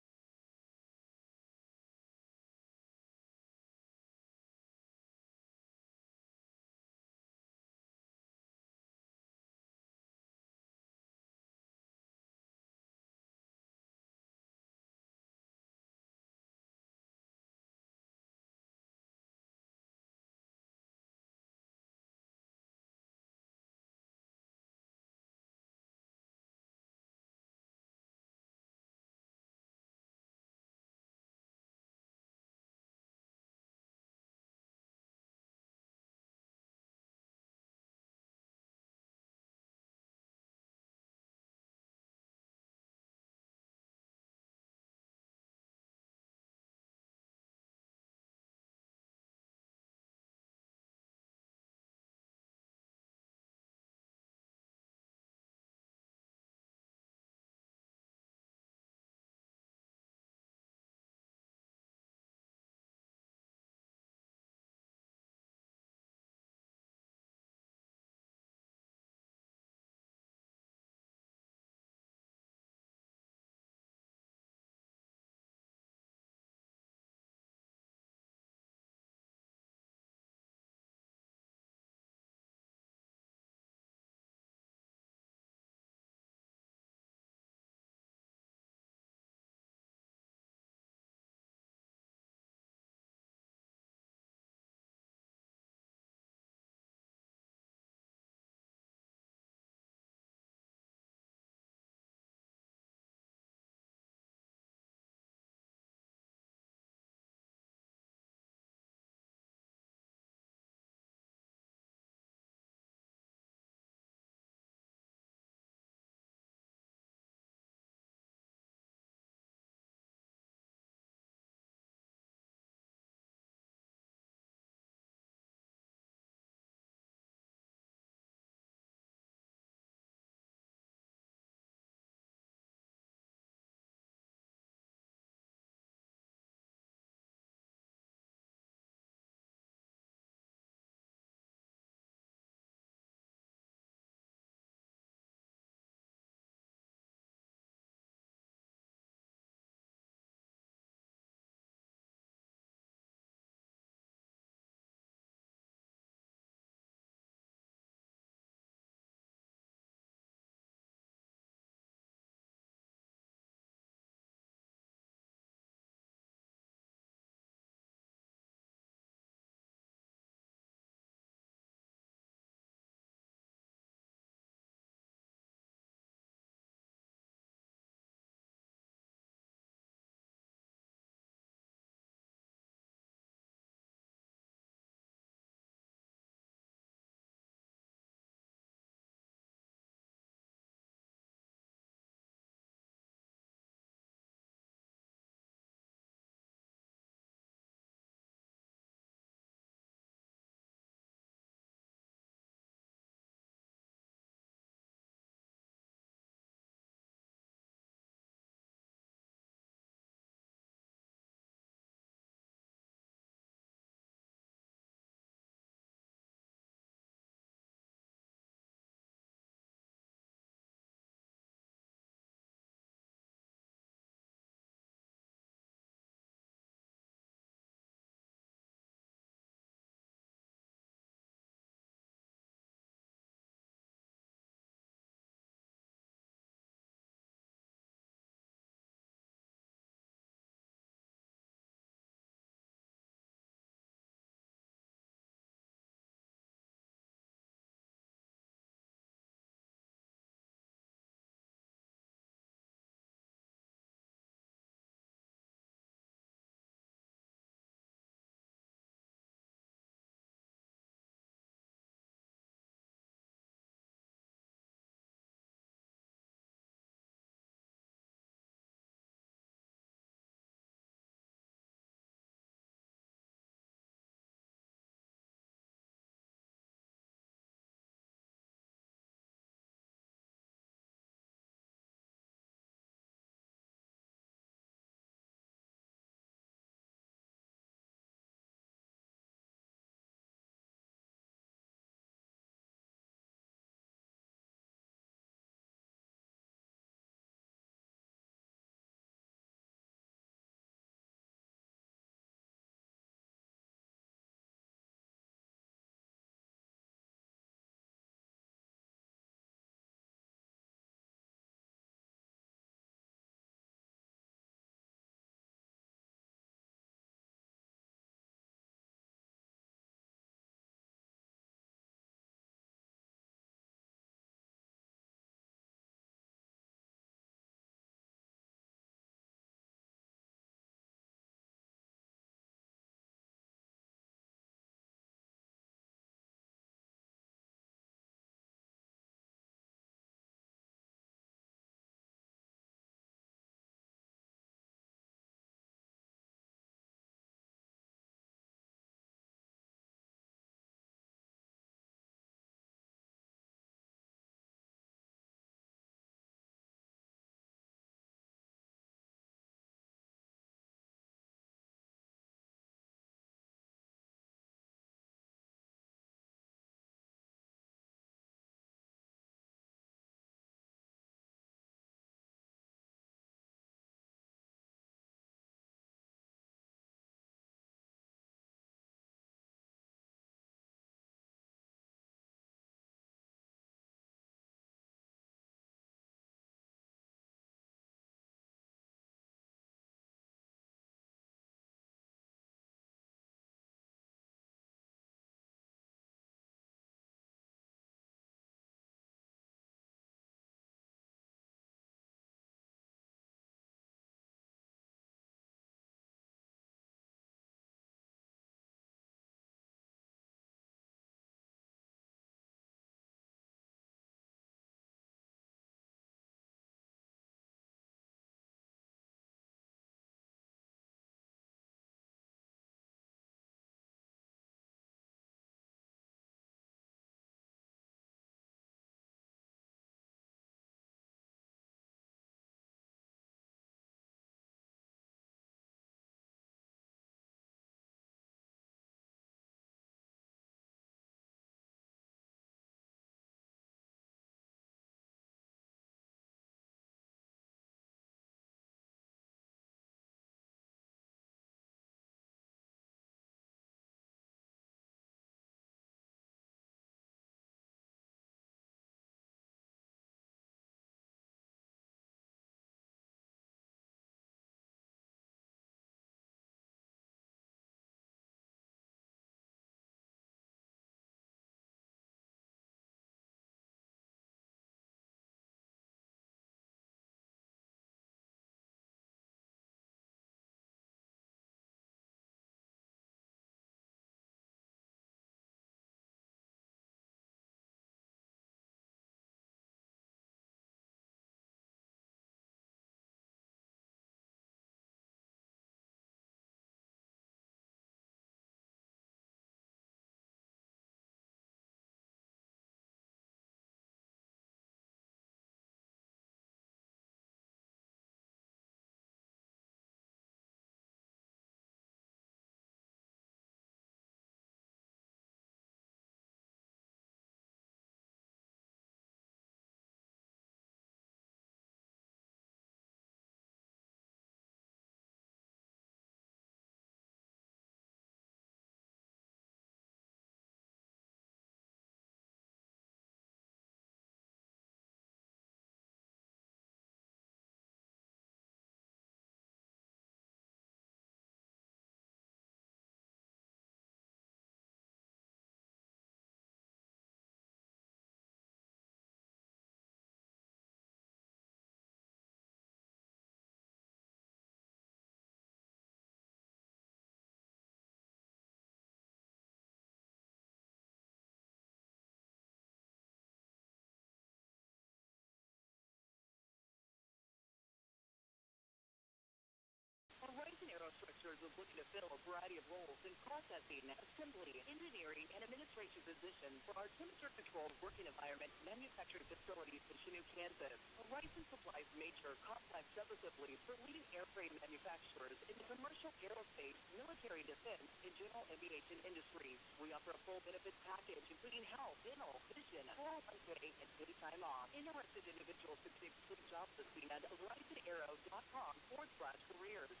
is looking to fill a variety of roles in processing, assembly, engineering, and administration positions for our temperature-controlled working environment manufacturing facilities in Chanute, Kansas. Horizon supplies major complex sub-assemblies for leading airframe manufacturers in the commercial aerospace, military defense, and general aviation industries. We offer a full benefits package, including health, dental, vision, 401k, and paid time off. Interested individuals can take free job listing at horizonarrow.com/careers.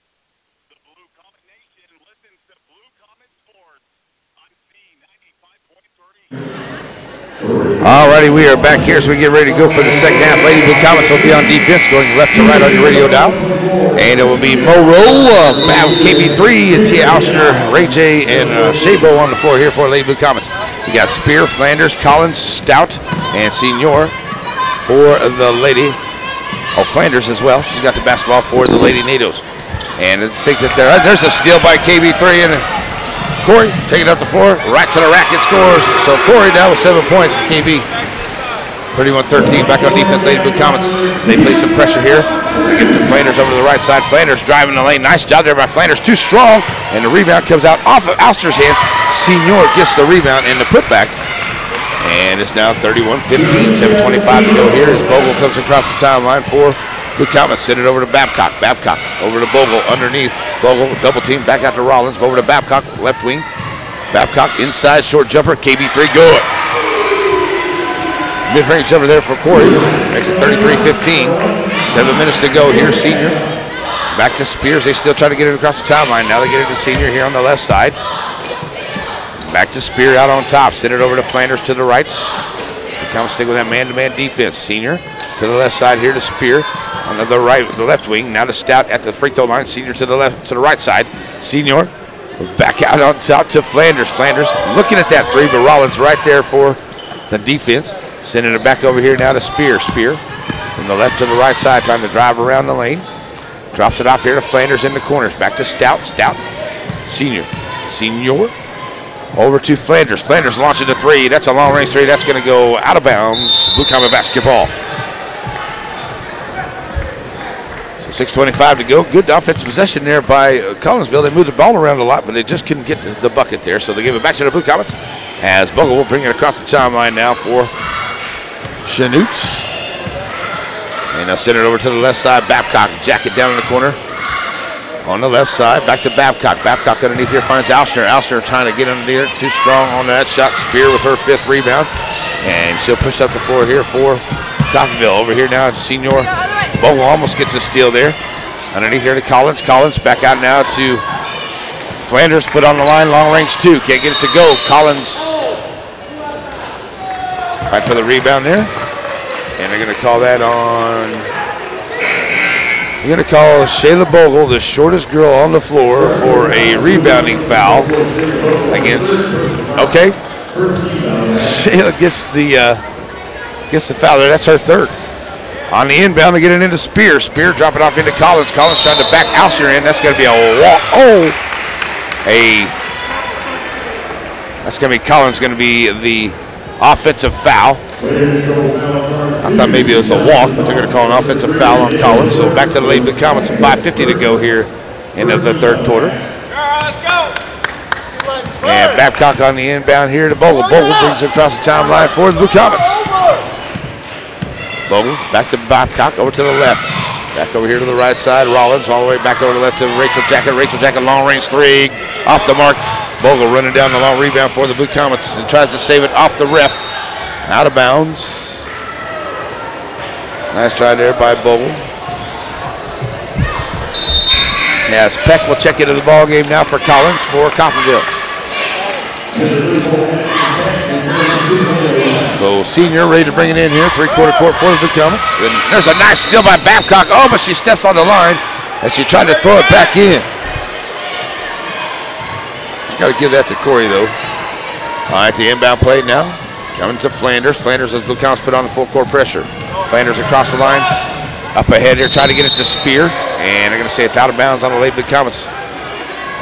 The Blue Comet Nation listens to Blue Comet Sports on C95.3. Alrighty, we are back here, so we get ready to go for the second half. Lady Blue Comets will be on defense, going left to right on your radio dial. And it will be Mo Rowe, KB3, and Tia Alster, Ray J, and Shabo on the floor here for Lady Blue Comets. We got Spear, Flanders, Collins, Stout, and Senior for the Lady. Oh, Flanders as well. She's got the basketball for the Lady NATOs. And it's think that there's a steal by KB3, and Corey taking up the floor, right to the rack and scores. So Corey now with 7 points, and KB 31-13 back on defense. Lady Blue Comets, they play some pressure here. They get to Flanders over to the right side. Flanders driving the lane. Nice job there by Flanders, too strong, and the rebound comes out off of Alster's hands. Senior gets the rebound and the putback. And it's now 31-15, 7:25 to go here as Bogle comes across the timeline for Blue Comets. Send it over to Babcock. Babcock over to Bogle underneath. Bogle double team back out to Rollins. Over to Babcock, left wing. Babcock inside, short jumper. KB3 good. Mid-range jumper there for Corey. Makes it 33-15. 7 minutes to go here. Senior back to Spears. They still try to get it across the timeline. Now they get it to Senior here on the left side. Back to Spear out on top. Send it over to Flanders to the right. Come stick with that man-to-man defense. Senior to the left side here to Spear on the right, the left wing. Now to Stout at the free throw line. Senior to the left, to the right side. Senior back out on top to Flanders. Flanders looking at that three, but Rollins right there for the defense. Sending it back over here now to Spear. Spear from the left to the right side, trying to drive around the lane. Drops it off here to Flanders in the corners. Back to Stout. Stout. Senior. Senior. Over to Flanders. Flanders launching the three. That's a long range three. That's going to go out of bounds. Blue Comet basketball. So 6:25 to go. Good offensive possession there by Collinsville. They moved the ball around a lot, but they just couldn't get the bucket there. So they give it back to the Blue Comets as Bogle will bring it across the timeline now for Chanute. And they'll send it over to the left side. Babcock, jacket down in the corner. On the left side, back to Babcock. Babcock underneath here finds Alster. Alster trying to get under there, too strong on that shot. Spear with her 5th rebound. And she'll push up the floor here for Coffeyville. Over here now, Senior Bogle almost gets a steal there. Underneath here to Collins. Collins back out now to Flanders. Foot on the line, long range 2. Can't get it to go. Collins fight for the rebound there. And they're going to call that on... We're going to call Shayla Bogle, the shortest girl on the floor, for a rebounding foul against, okay. Shayla gets the foul there. That's her 3rd. On the inbound, they get it into Spear. Spear drop it off into Collins. Collins trying to back Alster in. That's going to be a walk. That's going to be Collins going to be the offensive foul. I thought maybe it was a walk, but they're going to call an offensive foul on Collins. So back to the Lady Blue Comets with 5:50 to go here into the 3rd quarter. Let's go. And Babcock on the inbound here to Bogle. Bogle brings it across the timeline for the Blue Comets. Bogle back to Babcock, over to the left. Back over here to the right side. Rollins all the way back over to the left to Rachel Jacket. Rachel Jacket, long range 3, off the mark. Bogle running down the long rebound for the Blue Comets and tries to save it off the ref. Out of bounds. Nice try there by Bogle. As Peck will check into the ball game now for Collins for Coffeyville. So Senior ready to bring it in here, 3/4 court for the Blue Comets. And there's a nice steal by Babcock. Oh, but she steps on the line as she tried to throw it back in. Got to give that to Corey though. All right, the inbound play now. Coming to Flanders. Flanders as Blue Comets put on the full court pressure. Flanders across the line. Up ahead here, trying to get it to Spear. And they're going to say it's out of bounds on the Lady Blue Comets.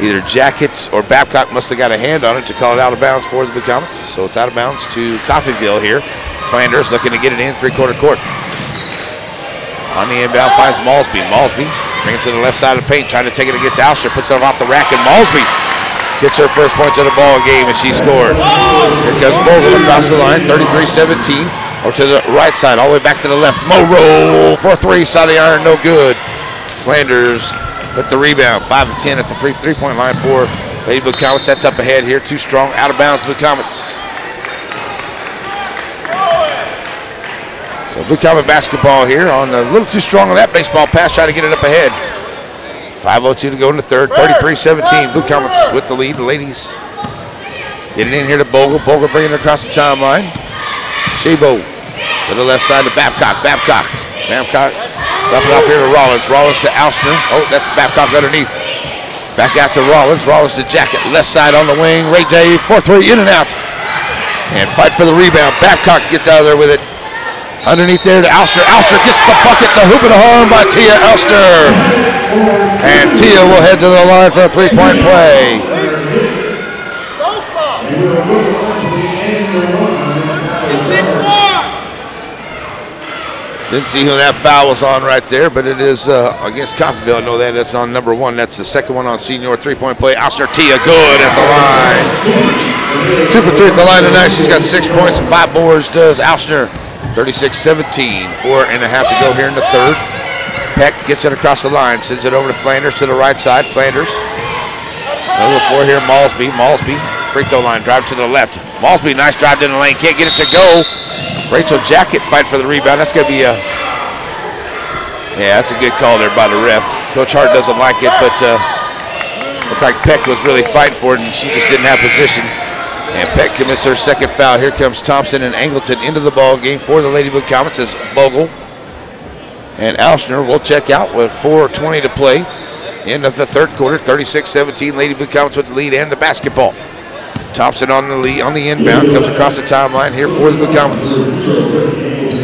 Either Jackets or Babcock must have got a hand on it to call it out of bounds for the Blue Comets. So it's out of bounds to Coffeyville here. Flanders looking to get it in 3/4 court. On the inbound finds Malsby. Malsby Bring it to the left side of the paint, trying to take it against Alster. Puts it off the rack, and Malsby gets her first points of the ball game, and she scored. Here comes Bogle across the line, 33-17. Or to the right side, all the way back to the left. Morrow for three, side of the iron, no good. Flanders with the rebound, 5 of 10 at the free three-point line for Lady Blue Comets. That's up ahead here, too strong, out of bounds, Blue Comets. So Blue Comet basketball here on a little too strong on that baseball pass, trying to get it up ahead. 5:02 to go in the third, 33-17. Blue Comets with the lead. The ladies getting in here to Bogle. Bogle bringing it across the timeline. Shabo to the left side to Babcock. Babcock dropping off here to Rollins. Rollins to Alsner. Oh, that's Babcock underneath. Back out to Rollins. Rollins to Jacket. Left side on the wing. Ray J, 4-3, in and out. And fight for the rebound. Babcock gets out of there with it. Underneath there to Alster. Alster gets the bucket. The hoop and a home by Tia Alster. And Tia will head to the line for a three-point play. Didn't see who that foul was on right there, but it is against Coffeyville. I know that. That's on number 1. That's the second one on senior three-point play. Alster Tia, good at the line. 2 for 3 at the line tonight. She's got 6 points and 5 boards. Does Alster. 36-17. 4.5 to go here in the third. Peck gets it across the line. Sends it over to Flanders to the right side. Flanders. Number 4 here, Malsby. Malsby. Free throw line. Drive to the left. Malsby, nice drive down the lane. Can't get it to go. Rachel Jacket fight for the rebound. That's going to be a... Yeah, that's a good call there by the ref. Coach Hart doesn't like it, but looked like Peck was really fighting for it, and she just didn't have position. And Peck commits her second foul. Here comes Thompson and Angleton into the ball game for the Lady Blue Comets as Bogle and Alshner will check out with 4:20 to play in the third quarter. 36-17. Lady Blue Comets with the lead and the basketball. Thompson on the lead, on the inbound, comes across the timeline here for the Blue Comets.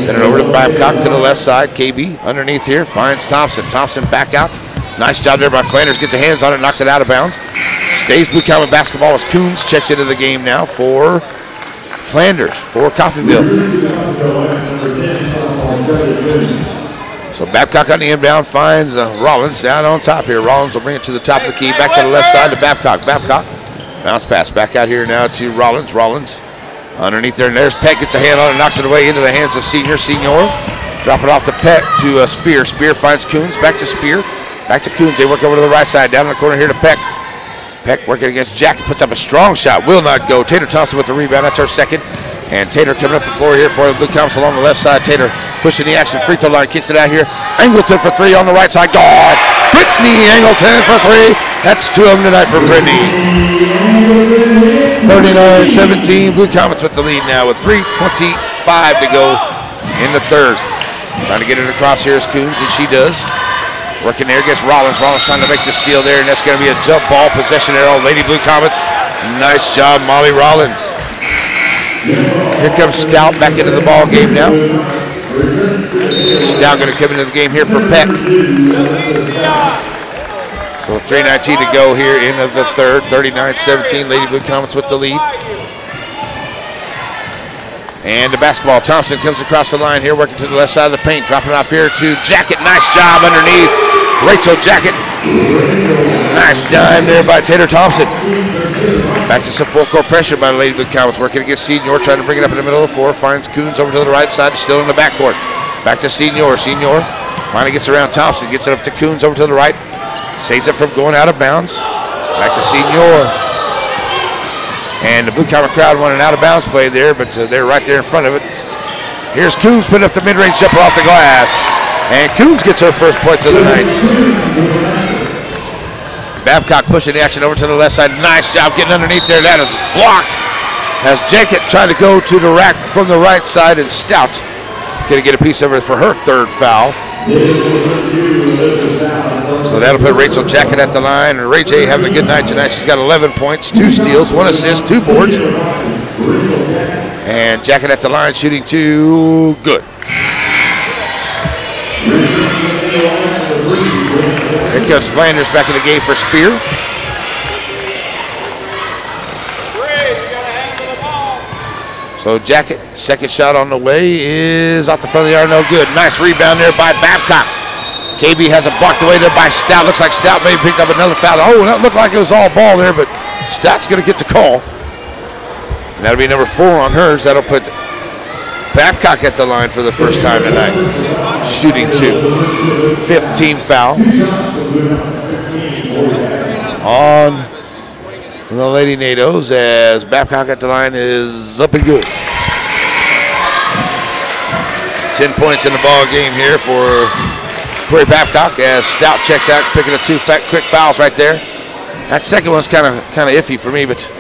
Send it over to Babcock to the left side. KB underneath here finds Thompson. Thompson back out. Nice job there by Flanders. Gets her hands on it, knocks it out of bounds. Stays Blue Comet basketball as Coons checks into the game now for Flanders for Coffeyville. So Babcock on the inbound finds Rollins down on top here. Rollins will bring it to the top of the key. Back to the left side to Babcock. Babcock. Bounce pass back out here now to Rollins. Rollins underneath there. And there's Peck. Gets a hand on it, knocks it away into the hands of Senior. Senior. Drop it off to Peck to Spear. Spear finds Coons. Back to Spear. Back to Coons. They work over to the right side. Down in the corner here to Peck. Peck working against Jack. Puts up a strong shot. Will not go. Tater Thompson with the rebound. That's her second. And Tater coming up the floor here for the Blue Comets along the left side. Tater pushing the action. Free throw line. Kicks it out here. Angleton for 3 on the right side. God. Brittany Angleton for 3. That's 2 of them tonight for Brittany. 39-17. Blue Comets with the lead now with 3:25 to go in the third. Trying to get it across here is Coons, and she does. Working there against Rollins. Rollins trying to make the steal there, and that's going to be a jump ball possession there on Lady Blue Comets. Nice job, Molly Rollins. Here comes Stout back into the ball game now. Stout going to come into the game here for Peck. So 3:19 to go here in the third. 39-17. Lady Blue Comets with the lead. And the basketball. Thompson comes across the line here, working to the left side of the paint. Dropping off here to Jacket. Nice job underneath. Rachel Jacket. Nice dime there by Tater Thompson. Back to some full court pressure by the Lady Blue Comets. Working against Senior, trying to bring it up in the middle of the floor. Finds Coons over to the right side, still in the backcourt. Back to Senior. Senior finally gets around Thompson. Gets it up to Coons over to the right. Saves it from going out of bounds. Back to Senior. And the Blue Comet crowd won an out-of-bounds play there, but they're right there in front of it. Here's Coons putting up the mid-range jumper off the glass. And Coons gets her first points of the night. Babcock pushing the action over to the left side. Nice job getting underneath there. That is blocked. As Jacket trying to go to the rack from the right side, and Stout going to get a piece of it for her third foul. So that'll put Rachel Jacket at the line. And Ray J having a good night tonight. She's got 11 points, 2 steals, 1 assist, 2 boards. And Jacket at the line, shooting 2. Good. Here comes Flanders back in the game for Spear. So Jacket, second shot on the way is off the front of the yard, no good. Nice rebound there by Babcock. KB has it blocked away there by Stout. Looks like Stout may pick up another foul. Oh, that looked like it was all ball there, but Stout's going to get the call. And that'll be number 4 on hers. That'll put Babcock at the line for the first time tonight. Shooting 2. 5th team foul on the Lady NATOs as Babcock at the line is up and good. 10 points in the ball game here for Corey Babcock as Stout checks out, picking up 2 quick fouls right there. That second one's kind of iffy for me, but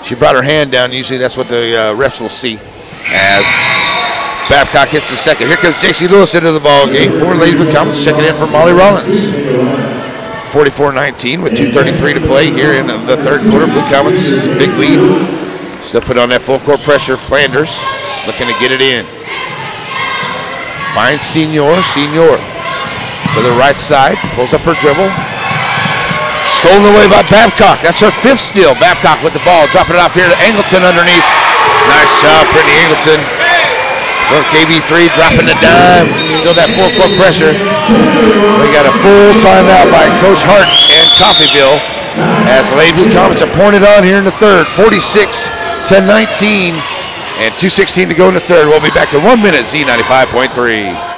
she brought her hand down. Usually that's what the refs will see as Babcock hits the second. Here comes J.C. Lewis into the ball game for Lady Blue Comets, checking in for Molly Rollins. 44-19 with 2:33 to play here in the third quarter. Blue Comets, big lead. Still put on that full court pressure. Flanders looking to get it in. Finds Senior to the right side, pulls up her dribble. Stolen away by Babcock. That's her 5th steal. Babcock with the ball, dropping it off here to Angleton underneath. Nice job, Brittany Angleton. From KB3, dropping the dime. Still that full court pressure. We got a full timeout by Coach Hart and Coffeyville as the Lady Blue Comets are pouring it on here in the third. 46-19 and 2:16 to go in the third. We'll be back in 1 minute. Z95.3.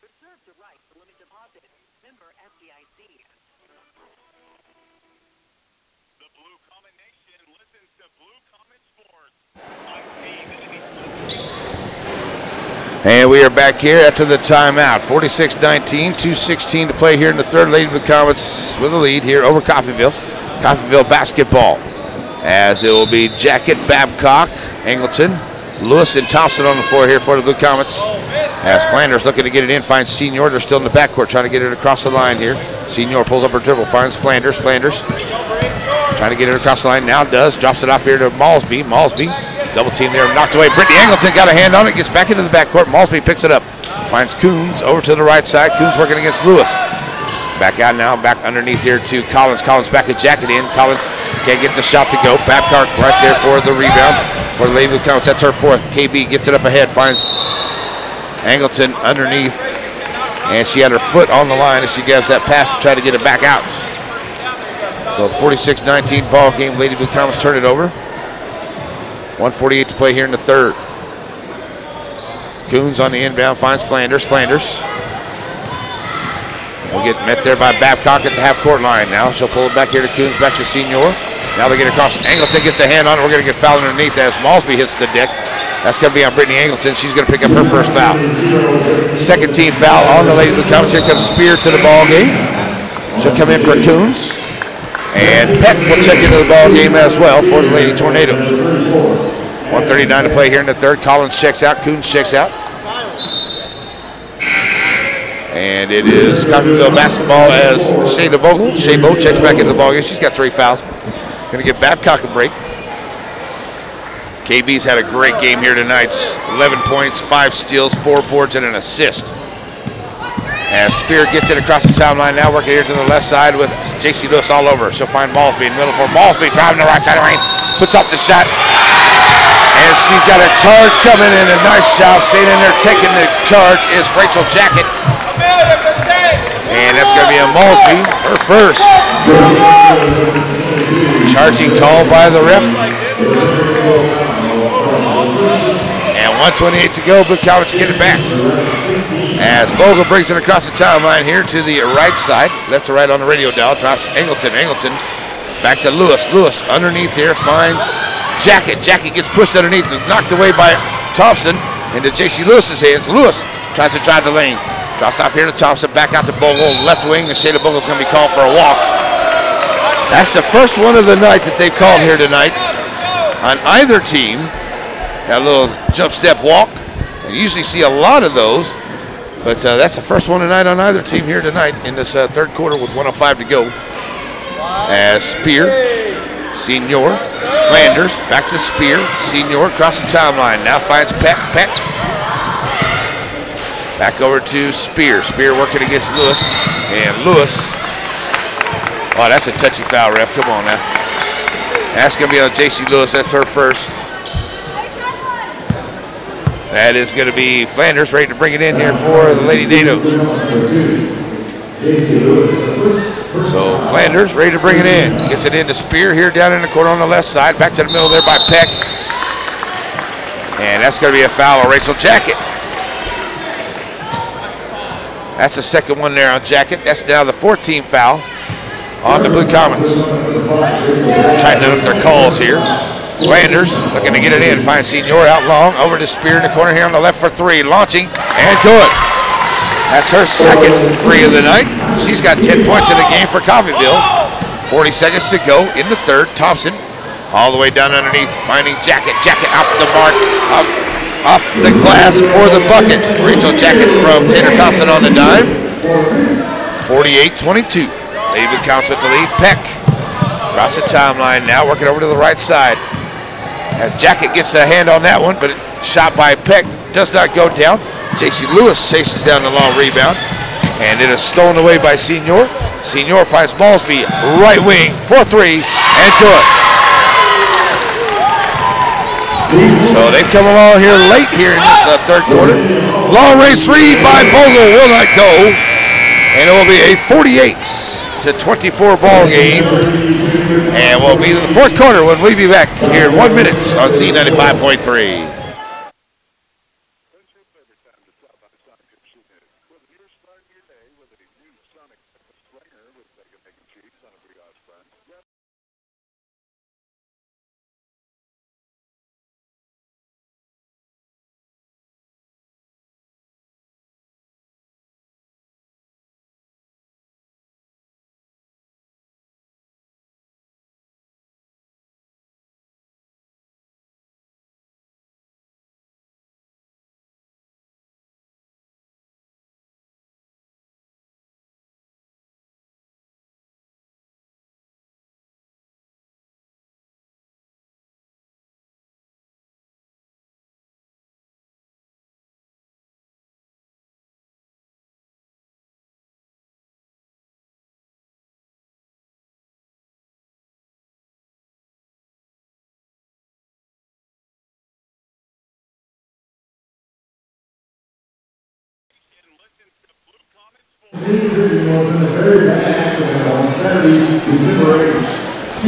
Reserve the right to limit deposit. Member FDIC. The Blue Comet Nation listens to Blue Comet Sports. And we are back here after the timeout. 46-19, 2:16 to play here in the third. Lady Blue Comets with a lead here over Coffeyville. Coffeyville basketball as it will be Jacket, Babcock, Angleton, Lewis, and Thompson on the floor here for the Blue Comets. As Flanders looking to get it in, finds Senior. They're still in the backcourt trying to get it across the line here. Senior pulls up her dribble, finds Flanders. Flanders trying to get it across the line, now does. Drops it off here to Malsby. Malsby, double team there, knocked away. Brittany Angleton got a hand on it, gets back into the backcourt. Malsby picks it up, finds Coons over to the right side. Coons working against Lewis. Back out now, back underneath here to Collins. Collins back a Jacket in. Collins can't get the shot to go. Babcock right there for the rebound for the Lady Blue Comets. That's her 4th. KB gets it up ahead, finds Angleton underneath, and she had her foot on the line as she gives that pass to try to get it back out. So 46-19 ball game. Lady Blue Comets turn it over. 1:48 to play here in the third. Coons on the inbound finds Flanders. Flanders will get met there by Babcock at the half-court line. Now she'll pull it back here to Coons, back to Senior. Now they get across. Angleton gets a hand on it. We're going to get fouled underneath as Malsby hits the deck. That's going to be on Brittany Angleton. She's going to pick up her first foul. 2nd team foul on the Lady Blue Comets. Here comes Spear to the ball game. She'll come in for Coons. And Peck will check into the ball game as well for the Lady Tornadoes. 1:39 to play here in the third. Collins checks out. Coons checks out. And it is Coffeyville basketball as Shea Bogle checks back into the ball game. She's got 3 fouls. Going to give Babcock a break. KB's had a great game here tonight. 11 points, 5 steals, 4 boards, and an assist. As Spear gets it across the timeline now, working here to the left side with J.C. Lewis all over. She'll find Malsby in the middle for Malsby, driving the right side of the lane, puts up the shot. And she's got a charge coming in. A nice job staying in there, taking the charge is Rachel Jacket. And that's going to be a Malsby, her first. Charging call by the ref. And 1:28 to go, Blue Comets get it back. As Bogle brings it across the timeline here to the right side, left to right on the radio dial, drops Angleton. Angleton back to Lewis. Lewis underneath here finds Jacket. Jacket gets pushed underneath, knocked away by Thompson into J.C. Lewis's hands. Lewis tries to drive the lane. Drops off here to Thompson, back out to Bogle, left wing, and Shayla Bogle's going to be called for a walk. That's the first one of the night that they've called here tonight on either team. That little jump step walk. You usually see a lot of those, but that's the first one tonight on either team here tonight in this third quarter with 1:05 to go. As Spear, Senior, Flanders, back to Spear, Senior across the timeline. Now finds Peck. Peck. Back over to Spear. Spear working against Lewis. And Lewis. Oh, that's a touchy foul, ref. Come on now. That's going to be on J.C. Lewis. That's her first. That is going to be Flanders ready to bring it in here for the Lady Dados. So Flanders ready to bring it in. Gets it into Spear here down in the corner on the left side. Back to the middle there by Peck. And that's going to be a foul on Rachel Jacket. That's the second one there on Jacket. That's now the 14th foul on the Blue Comets. Tightening up their calls here. Flanders looking to get it in. Finds Senior out long. Over to Spear in the corner here on the left for three. Launching and good. That's her second three of the night. She's got 10 points in the game for Coffeyville. 40 seconds to go in the third. Thompson all the way down underneath. Finding Jacket. Jacket off the mark. Off the glass for the bucket. Rachel Jacket from Tanner Thompson on the dime. 48-22. Lady Blue Comets with the lead. Peck across the timeline now, working over to the right side. As Jacket gets a hand on that one, but shot by Peck does not go down. J.C. Lewis chases down the long rebound, and it is stolen away by Senior. Senior finds Ballsby, right wing, 4-3, and good. So they've come along here late here in this third quarter. Long range three by Bogle will not go, and it will be a 48-24 ball game. And we'll be in the fourth quarter when we be back here in 1 minute on Z95.3.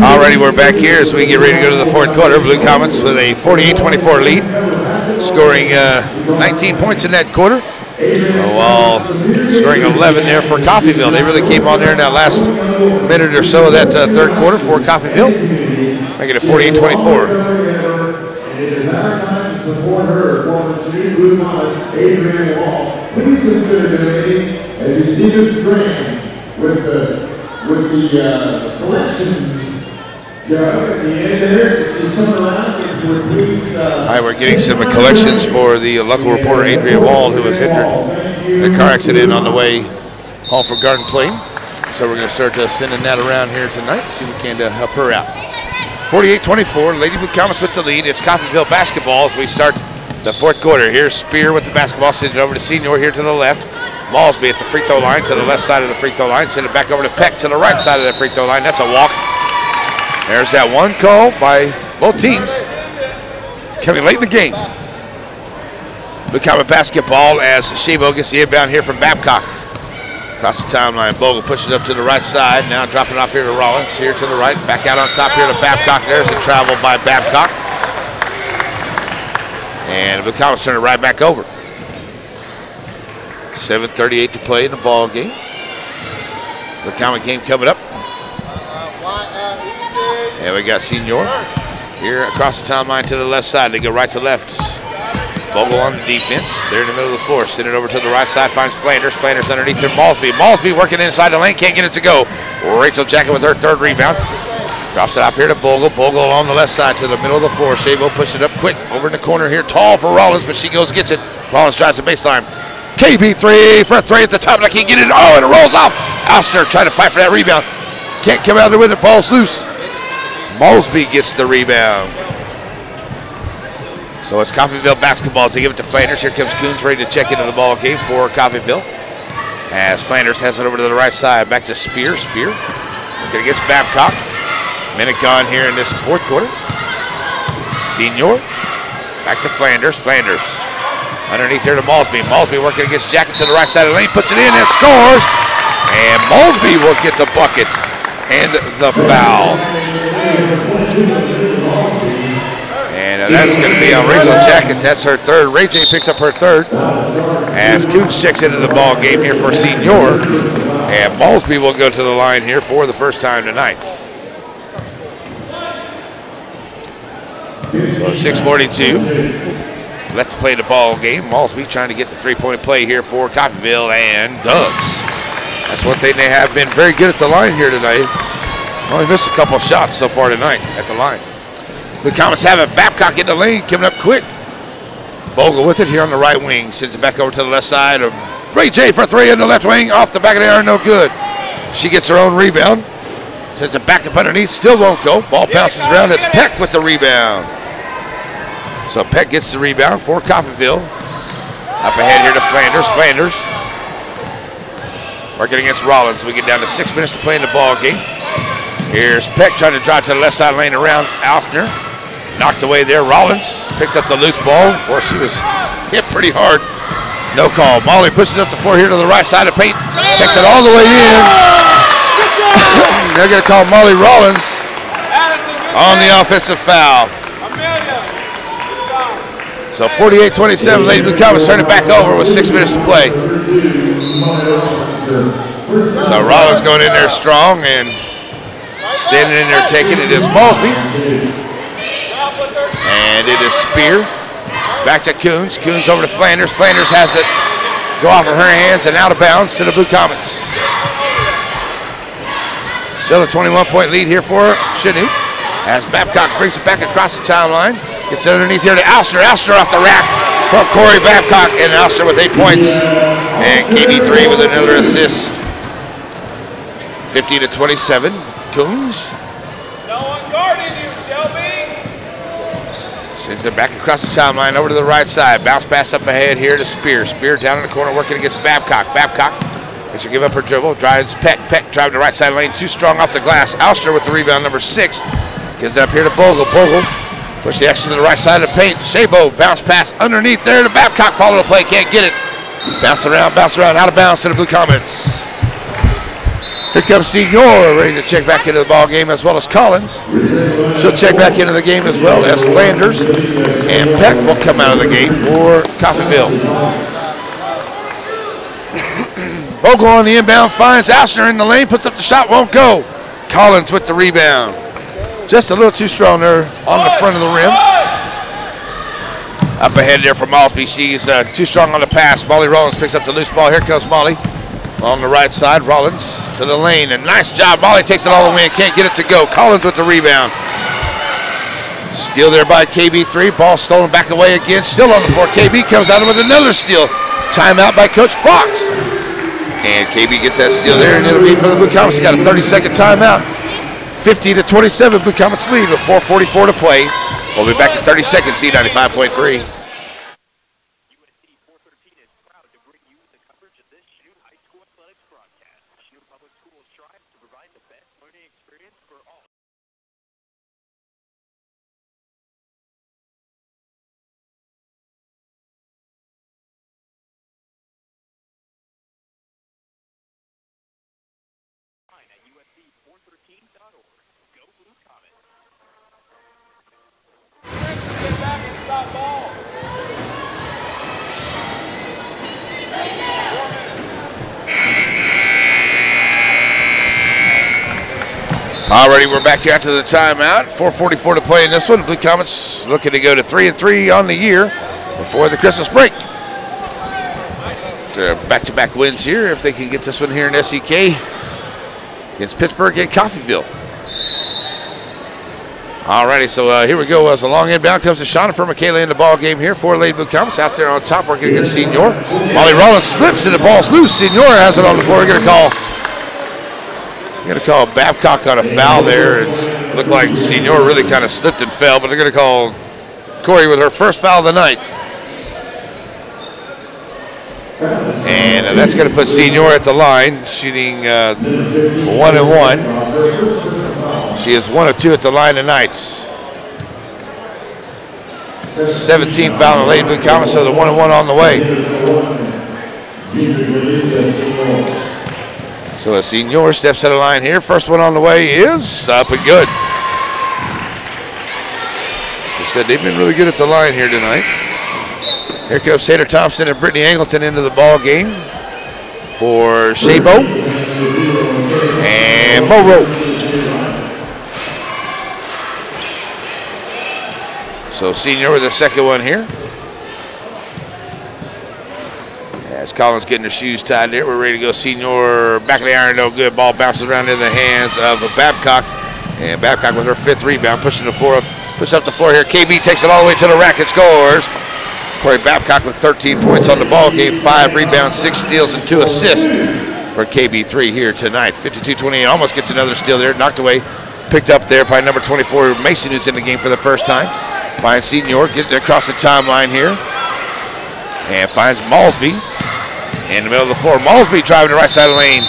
Alrighty, we're back here as we get ready to go to the fourth quarter. Blue Comets with a 48-24 lead, scoring 19 points in that quarter, while scoring 11 there for Coffeyville. They really came on there in that last minute or so of that third quarter for Coffeyville, making it 48-24. It is our time to support her, former Chanute Blue Comet, Adrian Wall. Please consider donating as you see this grand with the collection jug at the end there. She's coming around with these. All right, we're getting some collections for the local reporter Adrian Wall, who was injured in a car accident on the way home from Garden Plain. So we're going to start sending that around here tonight, see if we can help her out. 48-24, Lady Blue Comets with the lead. It's Coffeyville basketball as we start the fourth quarter. Here's Spear with the basketball, send it over to Senior here to the left. Malsby at the free throw line to the left side of the free throw line. Send it back over to Peck to the right side of the free throw line. That's a walk. There's that one call by both teams. Coming late in the game. Blue Comet basketball as Shabo gets the inbound here from Babcock. Across the timeline, Bogle pushes up to the right side. Now dropping off here to Rollins. Here to the right. Back out on top here to Babcock. There's a travel by Babcock. And Blue Comets turn it right back over. 7:38 to play in the ball game. The Comet game coming up. And we got Senior Here across the timeline to the left side. They go right to left. Bogle on the defense. They're in the middle of the floor. Send it over to the right side. Finds Flanders. Flanders underneath there. Malsby. Malsby working inside the lane. Can't get it to go. Rachel Jacket with her third rebound. Drops it off here to Bogle. Bogle on the left side to the middle of the floor. Shabo pushes it up quick. Over in the corner here. Tall for Rollins, but she goes gets it. Rollins drives the baseline. KB3 for a three at the top. And I can't get it. Oh, and it rolls off. Oster trying to fight for that rebound. Can't come out there with it. Ball's loose. Malsby gets the rebound. So it's Coffeyville basketball to give it to Flanders. Here comes Coons ready to check into the ball game for Coffeyville. As Flanders has it over to the right side. Back to Spear. Spear looking against Babcock. Minute gone here in this fourth quarter. Senior. Back to Flanders. Flanders. Underneath here to Malsby. Malsby working against Jacket to the right side of the lane. Puts it in and scores. And Malsby will get the bucket and the foul. And that's going to be on Rachel Jacket. That's her third. Ray J picks up her third. As Cooch checks into the ball game here for Senior. And Malsby will go to the line here for the first time tonight. So 6:42 left to play the ball game. Malsby trying to get the three-point play here for Coffeyville and does. That's one thing they have been very good at the line here tonight. Only missed a couple of shots so far tonight at the line. The Comets have it. Babcock in the lane, coming up quick. Bogle with it here on the right wing. Sends it back over to the left side. Ray J for three in the left wing. Off the back of the iron, no good. She gets her own rebound. Sends it back up underneath, still won't go. Ball bounces around. It's Peck with the rebound. So Peck gets the rebound for Coffeyville. Up ahead here to Flanders. Flanders working against Rollins. We get down to 6 minutes to play in the ball game. Here's Peck trying to drive to the left side lane around Alsner. Knocked away there. Rollins picks up the loose ball. Boy, she was hit pretty hard. No call. Molly pushes up the floor here to the right side of paint. Takes it all the way in. They're going to call Molly Rollins on the offensive foul. So 48-27, Lady Blue Comets turn it back over with 6 minutes to play. So Rollins going in there strong and standing in there taking it is Malsby. And it is Spear. Back to Coons. Coons over to Flanders. Flanders has it go off of her hands and out of bounds to the Blue Comets. Still a 21-point lead here for Chanute. As Babcock brings it back across the timeline. Gets it underneath here to Alster. Alster off the rack from Corey Babcock. And Alster with 8 points. And KB3 with another assist. 50-27. Coons. No one guarding you, Shelby. Sends it back across the timeline over to the right side. Bounce pass up ahead here to Spear. Spear down in the corner working against Babcock. Babcock makes her give up her dribble. Drives Peck. Peck driving the right side lane. Too strong off the glass. Alster with the rebound, number 6. Gives it up here to Bogle. Bogle push the action to the right side of the paint. Shabo bounce pass underneath there to Babcock. Follow the play. Can't get it. Bounce around. Out of bounds to the Blue Comets. Here comes Senior ready to check back into the ball game as well as Collins. She'll check back into the game as well as Flanders. And Peck will come out of the game for Coffeyville. Bogle on the inbound finds Alsner in the lane. Puts up the shot. Won't go. Collins with the rebound. Just a little too strong there on the front of the rim. Up ahead there for Malsby. She's too strong on the pass. Molly Rollins picks up the loose ball. Here comes Molly. On the right side, Rollins to the lane. And nice job. Molly takes it all the way and can't get it to go. Collins with the rebound. Steal there by KB3. Ball stolen back away again. Still on the floor. KB comes out with another steal. Timeout by Coach Fox. And KB gets that steal there, and it'll be for the Blue Comets. He got a 30-second timeout. 50-27, Blue Comets lead with 4:44 to play. We'll be back in 30 seconds, C95.3. Alrighty, we're back here after the timeout. 4:44 to play in this one. Blue Comets looking to go to 3-3 on the year before the Christmas break. They're back-to-back wins here if they can get this one here in SEK against Pittsburgh and Coffeyville. Alrighty, so here we go. As a long inbound comes to Chanute for Michaela in the ball game here for Lady Blue Comets. Out there on top, working against Senior. Molly Rollins slips and the ball's loose. Senior has it on the floor. We're going to call Babcock on a foul there. It looked like Senior really kind of slipped and fell, but they're going to call Corey with her first foul of the night. And that's going to put Senior at the line, shooting 1 and 1. She is 1 of 2 at the line tonight. 17 foul on Lady Blue Comets, so the 1 and 1 on the way. So a Senior steps to the line here. First one on the way is up and good. They said they've been really good at the line here tonight. Here comes Taylor Thompson and Brittany Angleton into the ball game for Shabo and Moreau. So Senior with the second one here. As Collins getting her shoes tied there, we're ready to go. Senior back of the iron, no good. Ball bounces around in the hands of Babcock. And Babcock with her 5th rebound, pushing the floor up, push up the floor here. KB takes it all the way to the rack and scores. Corey Babcock with 13 points on the ball game, 5 rebounds, 6 steals, and 2 assists for KB3 here tonight. 52-28, almost gets another steal there, knocked away, picked up there by number 24, Mason, who's in the game for the first time. Finds Senior, getting across the timeline here, and finds Malsby in the middle of the floor. Malsby driving the right side of the lane.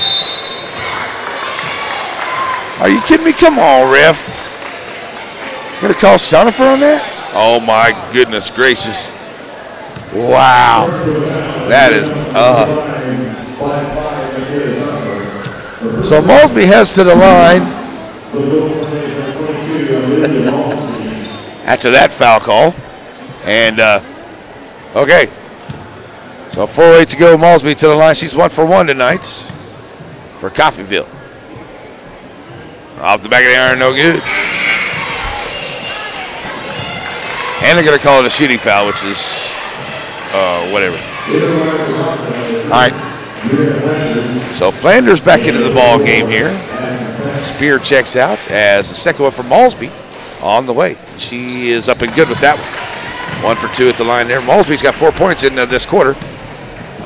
Are you kidding me? Come on, ref. Gonna call Chanute on that? Oh my goodness gracious. Wow, that is, So Malsby heads to the line after that foul call. And, okay. So 4:08 to go, Malsby to the line. She's 1 for 1 tonight for Coffeyville. Off the back of the iron, no good. And they're going to call it a shooting foul, which is whatever. All right. So Flanders back into the ball game here. Spear checks out as the second one for Malsby on the way. She is up and good with that one. 1 for 2 at the line there. Malsby's got 4 points in this quarter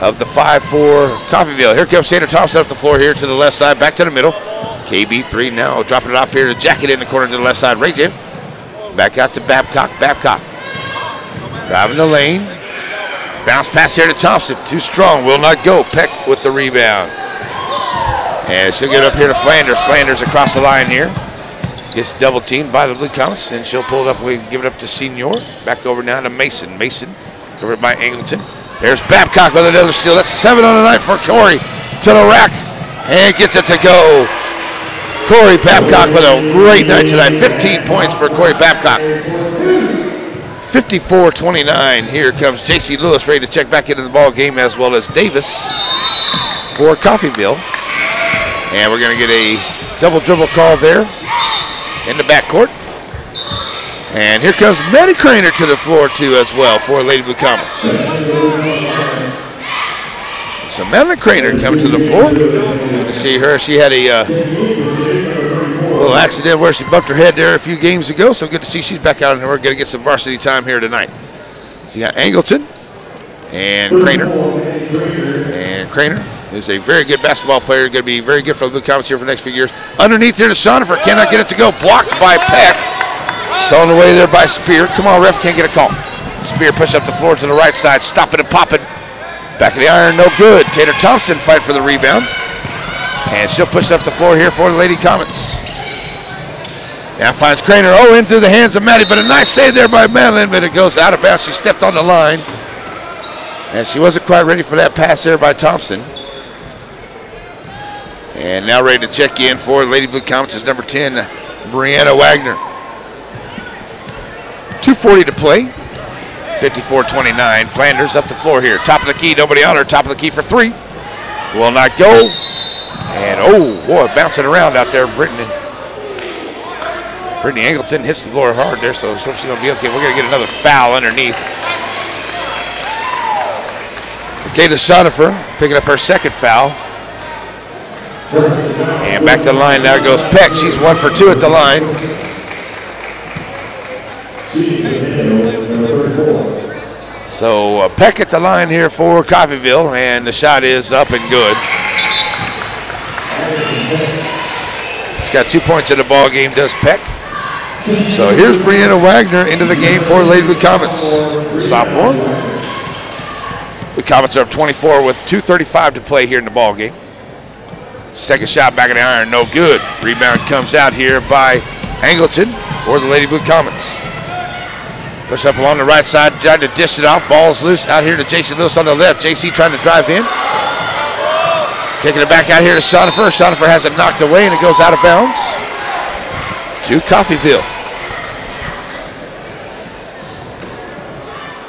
of the 5 for Coffeyville. Here comes Taylor Thompson up the floor here to the left side, back to the middle. KB3 now dropping it off here to Jacket in the corner to the left side. Ray Jim. Back out to Babcock. Babcock driving the lane. Bounce pass here to Thompson. Too strong. Will not go. Peck with the rebound. And she'll get up here to Flanders. Flanders across the line here. Gets double teamed by the Blue Comets. And she'll pull it up. We give it up to Senior. Back over now to Mason. Mason covered by Angleton. There's Babcock with another steal. That's 7 on the night for Corey. To the rack. And gets it to go. Corey Babcock with a great night tonight. 15 points for Corey Babcock. 54-29. Here comes J.C. Lewis ready to check back into the ball game, as well as Davis for Coffeyville. And we're going to get a double dribble call there in the backcourt. And here comes Maddie Craner to the floor too as well for Lady Blue Comets. So Madeline Craner coming to the floor. Good to see her. She had a little accident where she bumped her head there a few games ago, so good to see she's back out, and we're going to get some varsity time here tonight. So you got Angleton and Craner. And Craner is a very good basketball player, going to be very good for the Blue Comets here for the next few years. Underneath here to Chanute, cannot get it to go, blocked by Peck. Stolen away there by Spear. Come on, ref, can't get a call. Spear push up the floor to the right side, stopping and popping. Back of the iron, no good. Taylor Thompson fight for the rebound. And she'll push up the floor here for the Lady Comets. Now finds Craner. Oh, in through the hands of Maddie, but a nice save there by Madeline, but it goes out of bounds. She stepped on the line. And she wasn't quite ready for that pass there by Thompson. And now ready to check in for Lady Blue Comets is number 10, Brianna Wagner. 2:40 to play. 54-29. Flanders up the floor here. Top of the key, nobody on her. Top of the key for 3. Will not go. And oh, boy, bouncing around out there, Brittany Brittany Angleton hits the floor hard there, so she's going to be okay. We're going to get another foul underneath. Makeda Shonifer picking up her second foul. And back to the line now goes Peck. She's 1 for 2 at the line. So Peck at the line here for Coffeyville, and the shot is up and good. She's got 2 points in the ball game, does Peck. So here's Brianna Wagner into the game for Lady Blue Comets, sophomore. The Comets are up 24 with 2:35 to play here in the ball game. Second shot back of the iron, no good. Rebound comes out here by Angleton for the Lady Blue Comets. Push up along the right side, trying to dish it off. Ball's loose out here to Jason Lewis on the left. JC trying to drive in. Taking it back out here to Shonifer. Shonifer has it knocked away and it goes out of bounds to Coffeyville.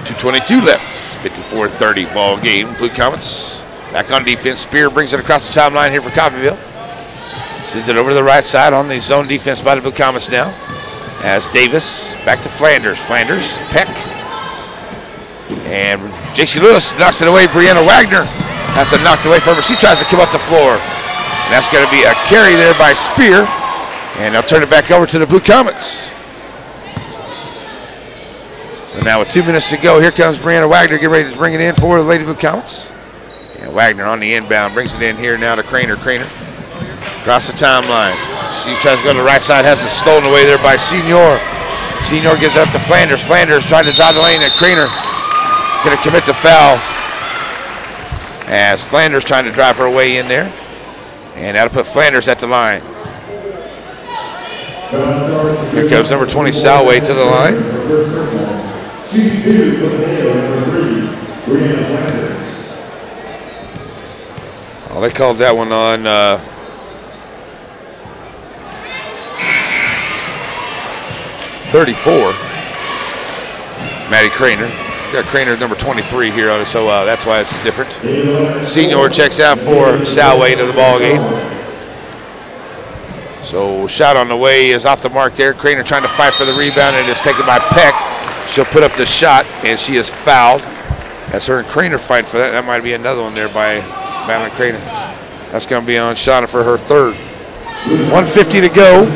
2:22 left, 54-30 ball game. Blue Comets back on defense. Spear brings it across the timeline here for Coffeyville. Sends it over to the right side on the zone defense by the Blue Comets now. As Davis back to Flanders. Flanders, Peck. And JC Lewis knocks it away. Brianna Wagner has it knocked away from her. She tries to come up the floor. And that's going to be a carry there by Spear. And they'll turn it back over to the Blue Comets. So now with 2 minutes to go, here comes Brianna Wagner getting ready to bring it in for the Lady Blue Comets. And Wagner on the inbound brings it in here now to Craner. Craner across the timeline. She tries to go to the right side, has it stolen away there by Senior. Senior gives it up to Flanders. Flanders trying to drive the lane, and Craner going to commit the foul as Flanders trying to drive her way in there. And that'll put Flanders at the line. Here comes number 20, Salway, to the line. Oh, they called that one on 34. Maddie Craner. Got Craner number 23 here on it, so that's why it's different. Senior checks out for Salway to the ball game. So shot on the way is off the mark there. Craner trying to fight for the rebound, and it's taken by Peck. She'll put up the shot, and she is fouled. That's her and Craner fight for that. That might be another one there by Madeline Craner. That's going to be on Shauna for her third. 1:50 to go.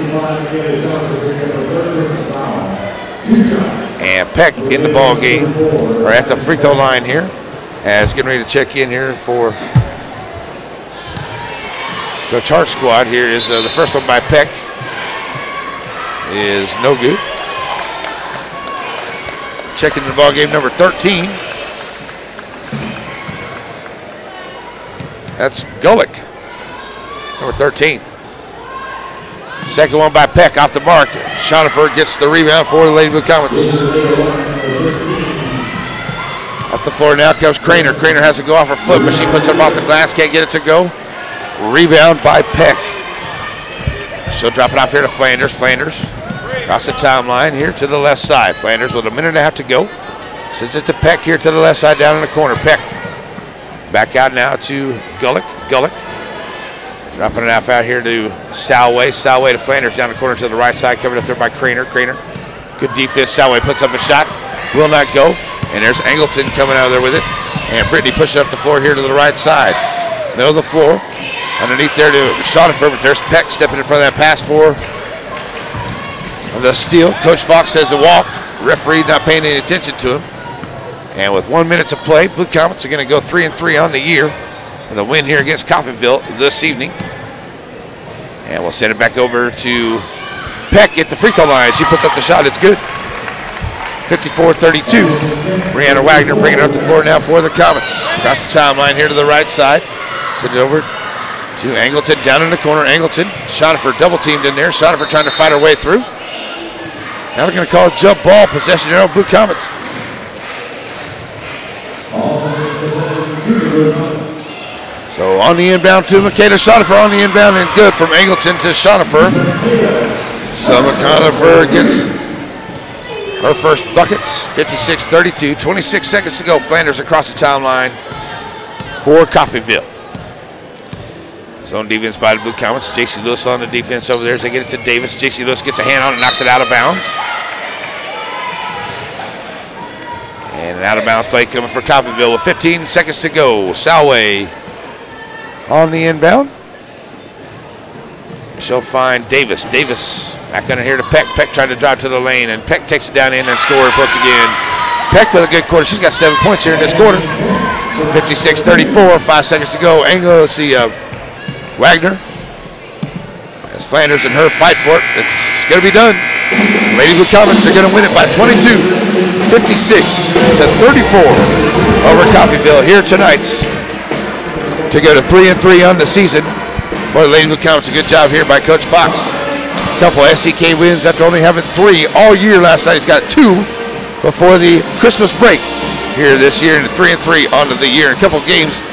And Peck in the ball game, or at the free throw line here, as getting ready to check in here for the Chart squad. Here is the first one by Peck. Is no good. Checking the ball game, number 13. That's Gulick, number 13. Second one by Peck, off the mark. Shonifer gets the rebound for the Lady Blue Comets. Up the floor now comes Craner. Craner has to go off her foot, but she puts it off the glass, can't get it to go. Rebound by Peck. She'll drop it off here to Flanders. Flanders across the timeline here to the left side. Flanders with a minute and a half to go. Sends it to Peck here to the left side down in the corner. Peck back out now to Gulick. Gulick dropping it out here to Salway. Salway to Flanders down the corner to the right side, covered up there by Craner. Craner, good defense. Salway puts up a shot, will not go. And there's Angleton coming out of there with it. And Brittany pushing up the floor here to the right side. Middle of the floor. Underneath there to Shonifer, but there's Peck stepping in front of that pass for the steal. Coach Fox says a walk. Referee not paying any attention to him. And with 1 minute to play, Blue Comets are going to go 3-3 on the year with a win here against Coffeyville this evening. And we'll send it back over to Peck at the free throw line. She puts up the shot. It's good. 54-32. Brianna Wagner bringing it up the floor now for the Comets. Across the timeline here to the right side. Send it over to Angleton down in the corner. Angleton, Shonifer double teamed in there. Shonifer trying to fight her way through. Now they're going to call a jump ball, possession here on Blue Comets. So on the inbound to Makeda Shonifer on the inbound, and good from Angleton to Shonifer. So McConifer gets her first buckets, 56-32, 26 seconds to go. Flanders across the timeline for Coffeyville. Zone defense by the Blue Comets. J.C. Lewis on the defense over there as they get it to Davis. J.C. Lewis gets a hand on it, knocks it out of bounds. And an out-of-bounds play coming for Coffeyville with 15 seconds to go. Salway on the inbound. She'll find Davis. Davis back under here to Peck. Peck trying to drive to the lane, and Peck takes it down in and scores once again. Peck with a good quarter. She's got 7 points here in this quarter. 56-34, 5 seconds to go. Angle, let's see, Wagner. As Flanders and her fight for it, it's going to be done. Lady Blue Comets are going to win it by 22, 56-34 over Coffeyville here tonight to go to 3-3 on the season for the Lady Blue Comets. A good job here by Coach Fox. A couple SCK wins after only having 3 all year last night. He's got 2 before the Christmas break here this year, and 3-3 onto the year. A couple games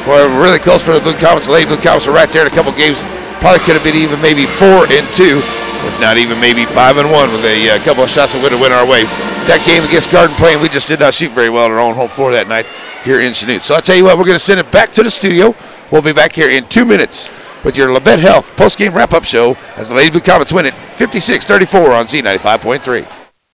were really close for the Blue Comets. The Lady Blue Comets are right there in a couple games. Probably could have been even maybe 4-2, if not even maybe 5-1 with a couple of shots that would have went our way. That game against Garden Plain, we just did not shoot very well at our own home floor that night here in Chanute. So I'll tell you what, we're going to send it back to the studio. We'll be back here in 2 minutes with your Labette Health post-game wrap-up show as the Lady Blue Comets win it 56-34 on Z95.3.